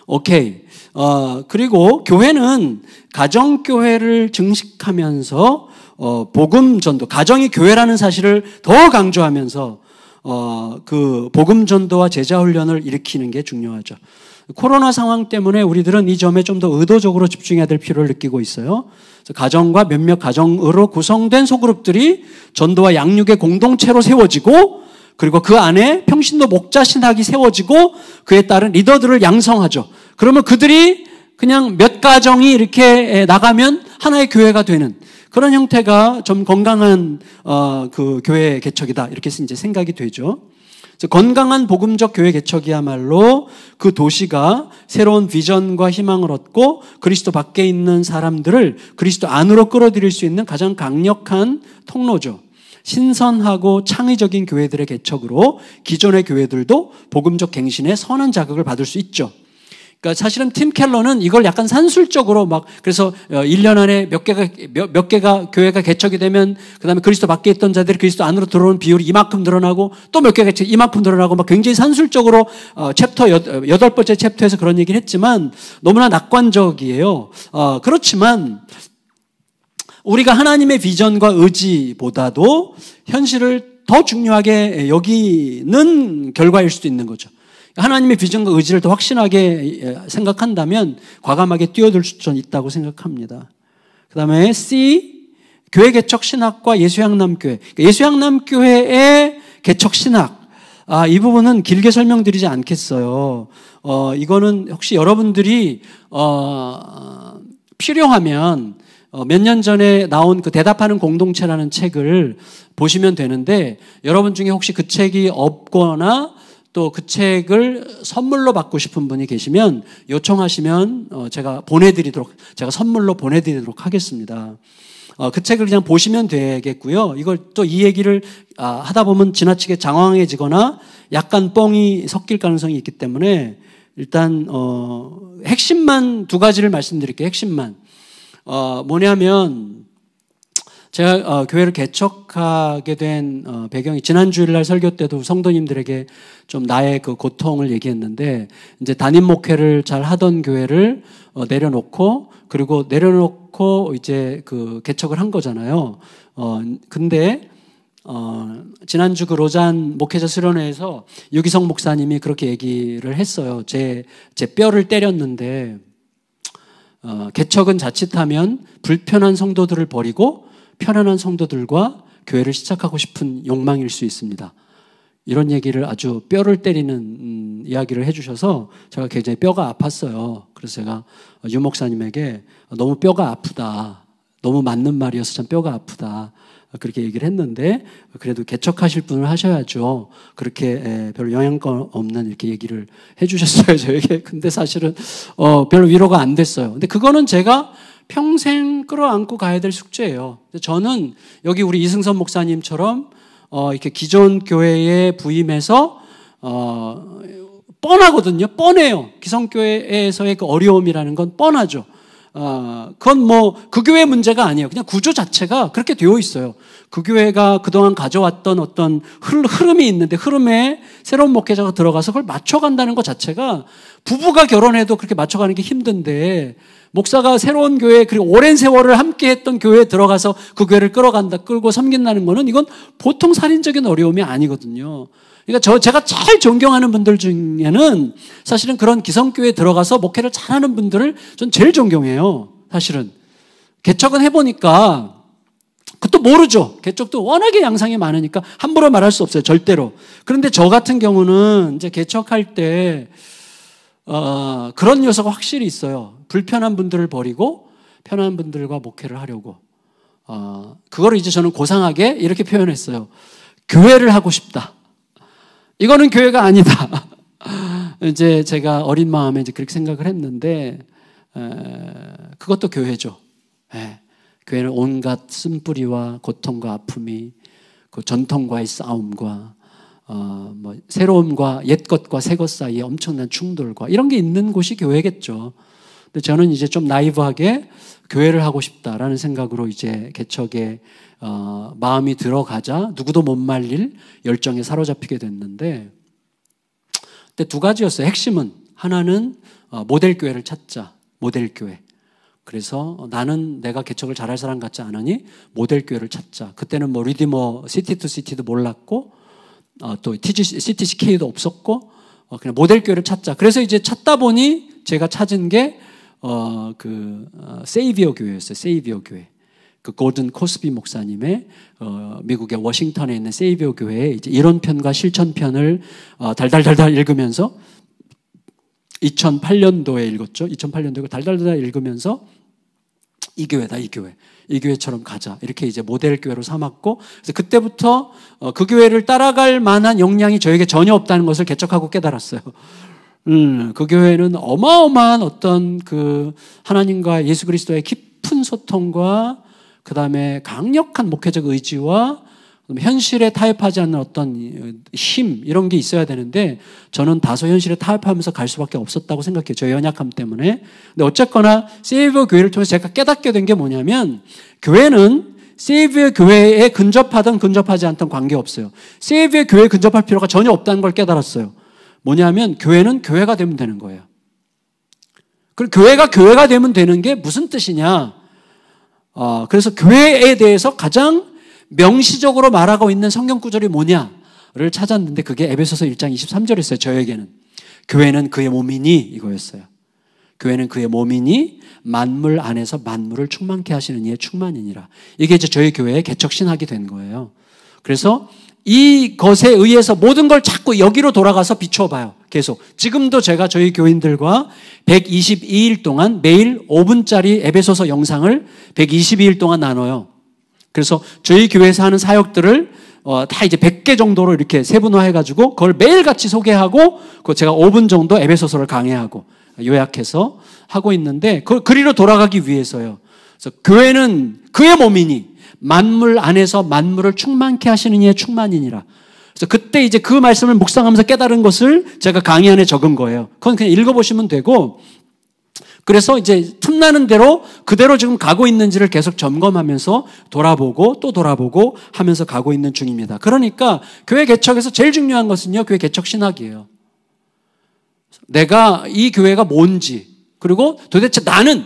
오케이. 그리고 교회는 가정교회를 증식하면서 복음 전도, 가정이 교회라는 사실을 더 강조하면서 그 복음 전도와 제자 훈련을 일으키는 게 중요하죠. 코로나 상황 때문에 우리들은 이 점에 좀 더 의도적으로 집중해야 될 필요를 느끼고 있어요. 그래서 가정과 몇몇 가정으로 구성된 소그룹들이 전도와 양육의 공동체로 세워지고, 그리고 그 안에 평신도 목자 신학이 세워지고 그에 따른 리더들을 양성하죠. 그러면 그들이 그냥 몇 가정이 이렇게 나가면 하나의 교회가 되는 그런 형태가 좀 건강한 그 교회 개척이다, 이렇게 이제 생각이 되죠. 건강한 복음적 교회 개척이야말로 그 도시가 새로운 비전과 희망을 얻고 그리스도 밖에 있는 사람들을 그리스도 안으로 끌어들일 수 있는 가장 강력한 통로죠. 신선하고 창의적인 교회들의 개척으로 기존의 교회들도 복음적 갱신에 선한 자극을 받을 수 있죠. 그러니까 사실은 팀 켈러는 이걸 약간 산술적으로 그래서 1년 안에 몇 개가 교회가 개척이 되면 그다음에 그리스도 밖에 있던 자들이 그리스도 안으로 들어오는 비율이 이만큼 늘어나고 또 몇 개가 이만큼 늘어나고 굉장히 산술적으로 챕터 8번째 챕터에서 그런 얘기를 했지만 너무나 낙관적이에요. 그렇지만 우리가 하나님의 비전과 의지보다도 현실을 더 중요하게 여기는 결과일 수도 있는 거죠. 하나님의 비전과 의지를 더 확신하게 생각한다면 과감하게 뛰어들 수도 있다고 생각합니다. 그 다음에 C, 교회 개척 신학과 예수양남교회. 예수양남교회의 개척 신학. 이 부분은 길게 설명드리지 않겠어요. 이거는 혹시 여러분들이 필요하면 몇 년 전에 나온 그 대답하는 공동체라는 책을 보시면 되는데, 여러분 중에 혹시 그 책이 없거나 또 그 책을 선물로 받고 싶은 분이 계시면 요청하시면 제가 선물로 보내드리도록 하겠습니다. 그 책을 그냥 보시면 되겠고요. 이걸 또 이 얘기를 하다 보면 지나치게 장황해지거나 약간 뻥이 섞일 가능성이 있기 때문에 일단 핵심만 두 가지를 말씀드릴게요. 핵심만. 뭐냐면 제가 교회를 개척하게 된 배경이 지난 주일날 설교 때도 성도님들에게 좀 나의 그 고통을 얘기했는데, 이제 담임 목회를 잘 하던 교회를 내려놓고, 그리고 내려놓고 이제 그 개척을 한 거잖아요. 근데 지난주 그 로잔 목회자 수련회에서 유기성 목사님이 그렇게 얘기를 했어요. 제 뼈를 때렸는데, 개척은 자칫하면 불편한 성도들을 버리고 편안한 성도들과 교회를 시작하고 싶은 욕망일 수 있습니다. 이런 얘기를 아주 뼈를 때리는 이야기를 해주셔서 제가 굉장히 뼈가 아팠어요. 그래서 제가 유 목사님에게 너무 뼈가 아프다, 너무 맞는 말이어서 참 뼈가 아프다, 그렇게 얘기를 했는데, 그래도 개척하실 분을 하셔야죠. 그렇게 별로 영향권 없는 이렇게 얘기를 해주셨어요, 저에게. 근데 사실은 별로 위로가 안 됐어요. 근데 그거는 제가 평생 끌어안고 가야 될 숙제예요. 저는 여기 우리 이승선 목사님처럼 이렇게 기존 교회에 부임해서 뻔하거든요. 뻔해요. 기성교회에서의 그 어려움이라는 건 뻔하죠. 그건 뭐 그 교회 문제가 아니에요. 그냥 구조 자체가 그렇게 되어 있어요. 그 교회가 그동안 가져왔던 어떤 흐름이 있는데, 흐름에 새로운 목회자가 들어가서 그걸 맞춰간다는 것 자체가, 부부가 결혼해도 그렇게 맞춰가는 게 힘든데, 목사가 새로운 교회, 그리고 오랜 세월을 함께 했던 교회에 들어가서 그 교회를 끌고 섬긴다는 거는, 이건 보통 살인적인 어려움이 아니거든요. 그러니까 제가 제일 존경하는 분들 중에는 사실은 그런 기성교회에 들어가서 목회를 잘하는 분들을 전 제일 존경해요. 사실은. 개척은 해보니까, 그것도 모르죠. 개척도 워낙에 양상이 많으니까 함부로 말할 수 없어요. 절대로. 그런데 저 같은 경우는 이제 개척할 때, 그런 요소가 확실히 있어요. 불편한 분들을 버리고 편한 분들과 목회를 하려고. 그거를 이제 저는 고상하게 이렇게 표현했어요. 교회를 하고 싶다. 이거는 교회가 아니다. 이제 제가 어린 마음에 이제 그렇게 생각을 했는데, 그것도 교회죠. 교회는 온갖 쓴뿌리와 고통과 아픔이, 그 전통과의 싸움과 뭐 새로움과 옛 것과 새 것 사이에 엄청난 충돌과 이런 게 있는 곳이 교회겠죠. 근데 저는 이제 좀 나이브하게 교회를 하고 싶다라는 생각으로 이제 개척에 마음이 들어가자 누구도 못 말릴 열정에 사로잡히게 됐는데, 근데 두 가지였어요. 핵심은 하나는 모델 교회를 찾자. 모델 교회. 그래서 나는 내가 개척을 잘할 사람 같지 않으니 모델 교회를 찾자. 그때는 뭐 리디머 시티 투 시티도 몰랐고 또 CTCK도 없었고 그냥 모델 교회를 찾자. 그래서 이제 찾다 보니 제가 찾은 게 세이비어 교회였어요. 세이비어 교회. 그 골든 코스비 목사님의 미국의 워싱턴에 있는 세이비어 교회의 이제 이론편과 실천편을 달달달달 읽으면서 2008년도에 읽었죠. 2008년도에 달달달 읽으면서 이 교회다, 이 교회. 이 교회처럼 가자. 이렇게 이제 모델 교회로 삼았고, 그래서 그때부터 그 교회를 따라갈 만한 역량이 저에게 전혀 없다는 것을 개척하고 깨달았어요. 그 교회는 어마어마한 어떤 그 하나님과 예수 그리스도의 깊은 소통과 그 다음에 강력한 목회적 의지와 현실에 타협하지 않는 어떤 힘, 이런 게 있어야 되는데 저는 다소 현실에 타협하면서 갈 수밖에 없었다고 생각해요. 저의 연약함 때문에. 근데 어쨌거나 세이비어 교회를 통해서 제가 깨닫게 된 게 뭐냐면, 교회는 세이비어 교회에 근접하든 근접하지 않든 관계없어요. 세이비어 교회에 근접할 필요가 전혀 없다는 걸 깨달았어요. 뭐냐면 교회는 교회가 되면 되는 거예요. 그리고 교회가 되면 되는 게 무슨 뜻이냐? 그래서 교회에 대해서 가장 명시적으로 말하고 있는 성경 구절이 뭐냐를 찾았는데 그게 에베소서 1장 23절이었어요. 저에게는. 교회는 그의 몸이니 이거였어요. 교회는 그의 몸이니 만물 안에서 만물을 충만케 하시는 이의 충만이니라. 이게 이제 저희 교회의 개척 신학이 된 거예요. 그래서 이것에 의해서 모든 걸 자꾸 여기로 돌아가서 비춰봐요. 계속. 지금도 제가 저희 교인들과 122일 동안 매일 5분짜리 에베소서 영상을 122일 동안 나눠요. 그래서 저희 교회에서 하는 사역들을 다 이제 100개 정도로 이렇게 세분화해가지고 그걸 매일같이 소개하고 그 제가 5분 정도 에베소서를 강해하고 요약해서 하고 있는데 그리로 돌아가기 위해서요. 그래서 교회는 그의 몸이니 만물 안에서 만물을 충만케 하시는 이의 충만이니라. 그래서 그때 이제 그 말씀을 묵상하면서 깨달은 것을 제가 강의 안에 적은 거예요. 그건 그냥 읽어보시면 되고, 그래서 이제 틈나는 대로 그대로 지금 가고 있는지를 계속 점검하면서 돌아보고 또 돌아보고 하면서 가고 있는 중입니다. 그러니까 교회 개척에서 제일 중요한 것은요, 교회 개척 신학이에요. 내가 이 교회가 뭔지, 그리고 도대체 나는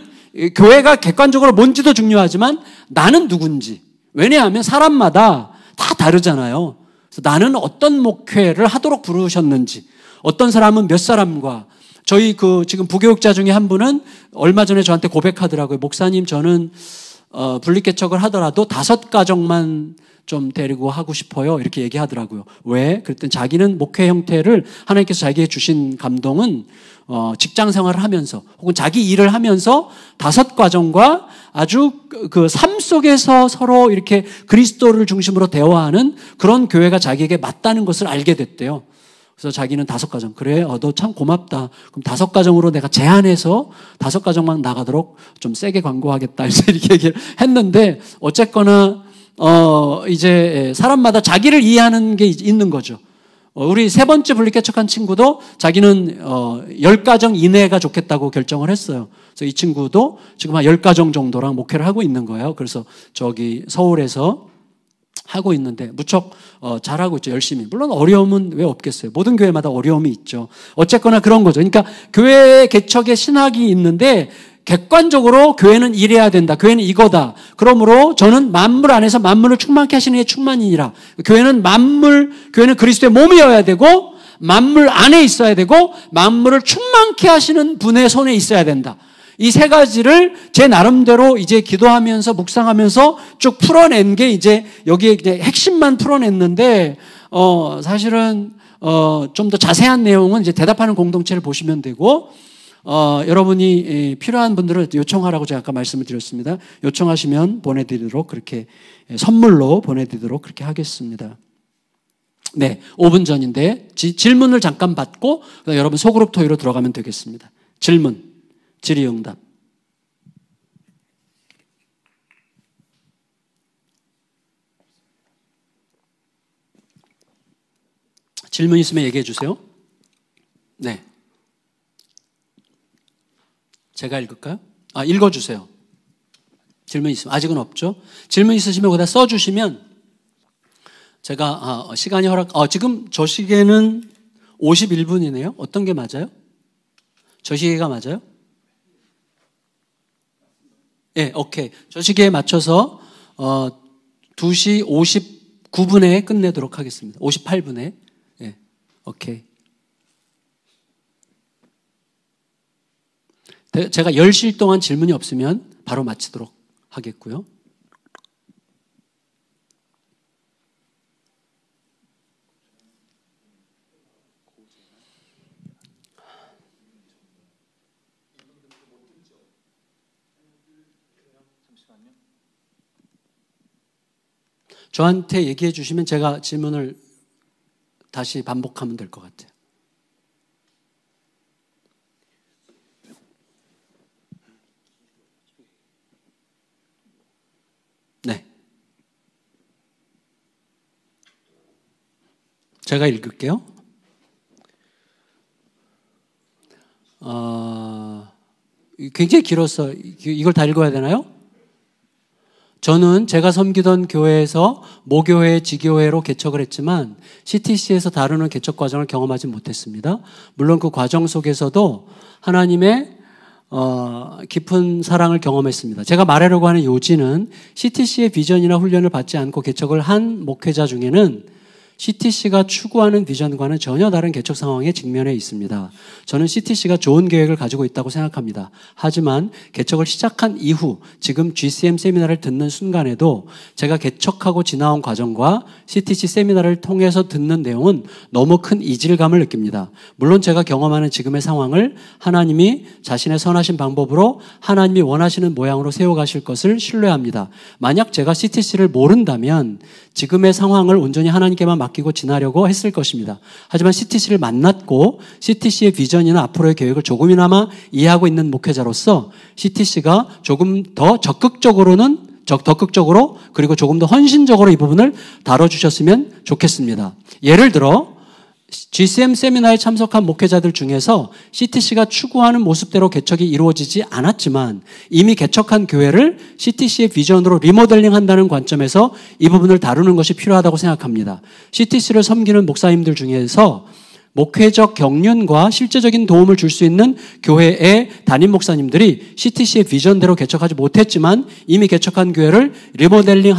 교회가 객관적으로 뭔지도 중요하지만 나는 누군지. 왜냐하면 사람마다 다 다르잖아요. 그래서 나는 어떤 목회를 하도록 부르셨는지, 어떤 사람은 몇 사람과, 저희 지금 부교육자 중에 한 분은 얼마 전에 저한테 고백하더라고요. 목사님, 저는 분리개척을 하더라도 5가정만 좀 데리고 하고 싶어요. 이렇게 얘기하더라고요. 왜? 그랬더니 자기는 목회 형태를 하나님께서 자기에게 주신 감동은 직장 생활을 하면서 혹은 자기 일을 하면서 5가정과 아주 그 삶 속에서 서로 이렇게 그리스도를 중심으로 대화하는 그런 교회가 자기에게 맞다는 것을 알게 됐대요. 그래서 자기는 5가정. 그래, 너 참 고맙다. 그럼 5가정으로 내가 제한해서 5가정만 나가도록 좀 세게 광고하겠다. 이렇게 얘기를 했는데, 어쨌거나, 이제 사람마다 자기를 이해하는 게 있는 거죠. 우리 3번째 분리개척한 친구도 자기는 10가정 이내가 좋겠다고 결정을 했어요. 그래서 이 친구도 지금 한 10가정 정도랑 목회를 하고 있는 거예요. 그래서 저기 서울에서 하고 있는데 무척 잘하고 있죠. 열심히. 물론 어려움은 왜 없겠어요. 모든 교회마다 어려움이 있죠. 어쨌거나 그런 거죠. 그러니까 교회 개척의 신학이 있는데 객관적으로 교회는 이래야 된다. 교회는 이거다. 그러므로 저는 만물 안에서 만물을 충만케 하시는 이의 충만이니라. 교회는 교회는 그리스도의 몸이어야 되고 만물 안에 있어야 되고 만물을 충만케 하시는 분의 손에 있어야 된다. 이 3가지를 제 나름대로 이제 기도하면서 묵상하면서 쭉 풀어낸 게 이제 여기에 그냥 핵심만 풀어냈는데, 사실은, 좀 더 자세한 내용은 이제 대답하는 공동체를 보시면 되고, 여러분이 필요한 분들은 요청하라고 제가 아까 말씀을 드렸습니다. 요청하시면 보내드리도록 그렇게, 선물로 보내드리도록 그렇게 하겠습니다. 네, 5분 전인데, 질문을 잠깐 받고, 여러분 소그룹 토의로 들어가면 되겠습니다. 질의응답. 질문 있으면 얘기해 주세요. 네. 제가 읽을까요? 읽어주세요. 질문 있으면. 아직은 없죠? 질문 있으시면 거기다 써주시면 제가 시간이 지금 저 시계는 51분이네요. 어떤 게 맞아요? 저 시계가 맞아요? 네, 오케이. 저 시계에 맞춰서 2시 59분에 끝내도록 하겠습니다. 58분에. 네, 오케이. 제가 10시 동안 질문이 없으면 바로 마치도록 하겠고요. 저한테 얘기해 주시면 제가 질문을 다시 반복하면 될 것 같아요. 네. 제가 읽을게요. 굉장히 길어서 이걸 다 읽어야 되나요? 저는 제가 섬기던 교회에서 모교회, 지교회로 개척을 했지만 CTC에서 다루는 개척 과정을 경험하지 못했습니다. 물론 그 과정 속에서도 하나님의 깊은 사랑을 경험했습니다. 제가 말하려고 하는 요지는 CTC의 비전이나 훈련을 받지 않고 개척을 한 목회자 중에는 CTC가 추구하는 비전과는 전혀 다른 개척 상황에 직면해 있습니다. 저는 CTC가 좋은 계획을 가지고 있다고 생각합니다. 하지만 개척을 시작한 이후 지금 GCM 세미나를 듣는 순간에도 제가 개척하고 지나온 과정과 CTC 세미나를 통해서 듣는 내용은 너무 큰 이질감을 느낍니다. 물론 제가 경험하는 지금의 상황을 하나님이 자신의 선하신 방법으로 하나님이 원하시는 모양으로 세워가실 것을 신뢰합니다. 만약 제가 CTC를 모른다면 지금의 상황을 온전히 하나님께만 맡기고 지나려고 했을 것입니다. 하지만 CTC를 만났고 CTC의 비전이나 앞으로의 계획을 조금이나마 이해하고 있는 목회자로서 CTC가 조금 더 적극적으로는 적극적으로 그리고 조금 더 헌신적으로 이 부분을 다뤄주셨으면 좋겠습니다. 예를 들어 GCM 세미나에 참석한 목회자들 중에서 CTC가 추구하는 모습대로 개척이 이루어지지 않았지만 이미 개척한 교회를 CTC의 비전으로 리모델링한다는 관점에서 이 부분을 다루는 것이 필요하다고 생각합니다. CTC를 섬기는 목사님들 중에서 목회적 경륜과 실제적인 도움을 줄 수 있는 교회의 담임 목사님들이 CTC의 비전대로 개척하지 못했지만 이미 개척한 교회를 리모델링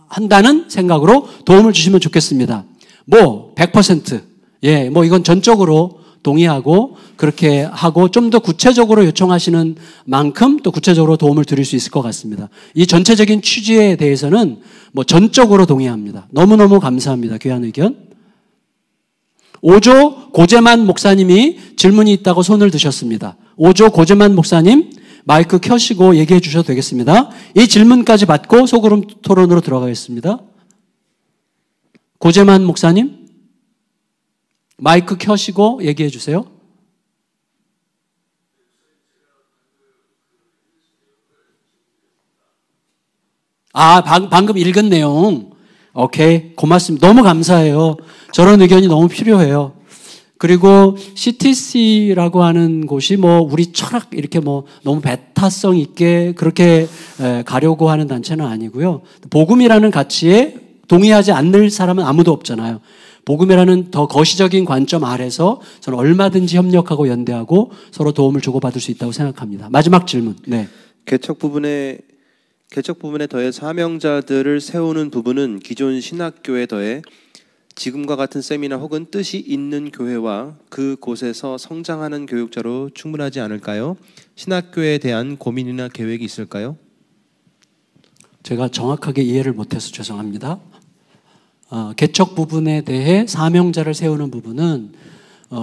한다는 생각으로 도움을 주시면 좋겠습니다. 100%. 예, 이건 전적으로 동의하고 그렇게 하고 좀 더 구체적으로 요청하시는 만큼 또 구체적으로 도움을 드릴 수 있을 것 같습니다. 이 전체적인 취지에 대해서는 전적으로 동의합니다. 너무너무 감사합니다. 귀한 의견. 5조 고재만 목사님이 질문이 있다고 손을 드셨습니다. 5조 고재만 목사님 마이크 켜시고 얘기해 주셔도 되겠습니다. 이 질문까지 받고 소그룹 토론으로 들어가겠습니다. 고재만 목사님 마이크 켜시고 얘기해 주세요. 방금 읽은 내용. 오케이, 고맙습니다. 너무 감사해요. 저런 의견이 너무 필요해요. 그리고 CTC라고 하는 곳이 우리 철학 이렇게 너무 배타성 있게 그렇게 가려고 하는 단체는 아니고요. 복음이라는 가치에 동의하지 않는 사람은 아무도 없잖아요. 복음이라는 더 거시적인 관점 아래서 저는 얼마든지 협력하고 연대하고 서로 도움을 주고받을 수 있다고 생각합니다. 마지막 질문. 네. 개척 부분에 더해 사명자들을 세우는 부분은 기존 신학교에 더해 지금과 같은 세미나 혹은 뜻이 있는 교회와 그곳에서 성장하는 교육자로 충분하지 않을까요? 신학교에 대한 고민이나 계획이 있을까요? 제가 정확하게 이해를 못해서 죄송합니다. 개척 부분에 대해 사명자를 세우는 부분은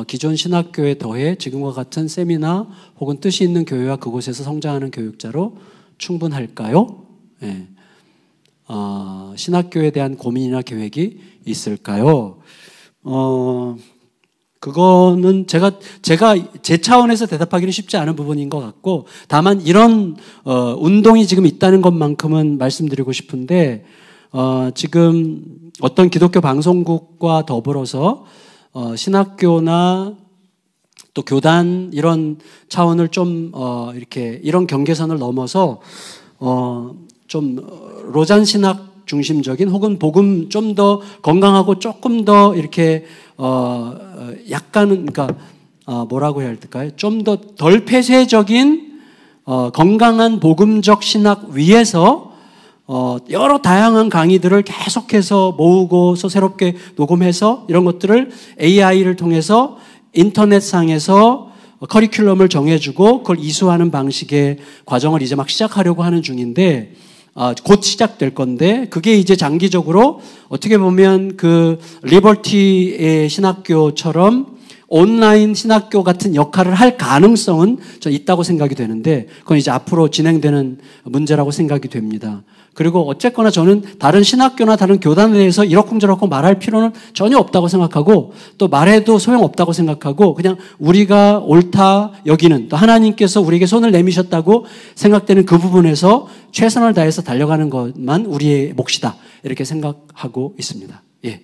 기존 신학교에 더해 지금과 같은 세미나 혹은 뜻이 있는 교회와 그곳에서 성장하는 교육자로 충분할까요? 네. 신학교에 대한 고민이나 계획이 있을까요? 그거는 제가 제 차원에서 대답하기는 쉽지 않은 부분인 것 같고, 다만 이런 운동이 지금 있다는 것만큼은 말씀드리고 싶은데, 지금 어떤 기독교 방송국과 더불어서 신학교나 또 교단 이런 차원을 좀 이렇게 이런 경계선을 넘어서 좀 로잔 신학 중심적인 혹은 복음 좀 더 건강하고 조금 더 이렇게 약간은 그러니까 뭐라고 해야 할까요? 좀 더 덜 폐쇄적인 건강한 복음적 신학 위에서 여러 다양한 강의들을 계속해서 모으고서 새롭게 녹음해서 이런 것들을 AI를 통해서 인터넷상에서 커리큘럼을 정해주고 그걸 이수하는 방식의 과정을 이제 막 시작하려고 하는 중인데, 곧 시작될 건데, 그게 이제 장기적으로 어떻게 보면 그 리버티의 신학교처럼 온라인 신학교 같은 역할을 할 가능성은 저 있다고 생각이 되는데, 그건 이제 앞으로 진행되는 문제라고 생각이 됩니다. 그리고 어쨌거나 저는 다른 신학교나 다른 교단에 대해서 이러쿵저러쿵 말할 필요는 전혀 없다고 생각하고, 또 말해도 소용없다고 생각하고, 그냥 우리가 옳다 여기는, 또 하나님께서 우리에게 손을 내미셨다고 생각되는 그 부분에서 최선을 다해서 달려가는 것만 우리의 몫이다, 이렇게 생각하고 있습니다. 예.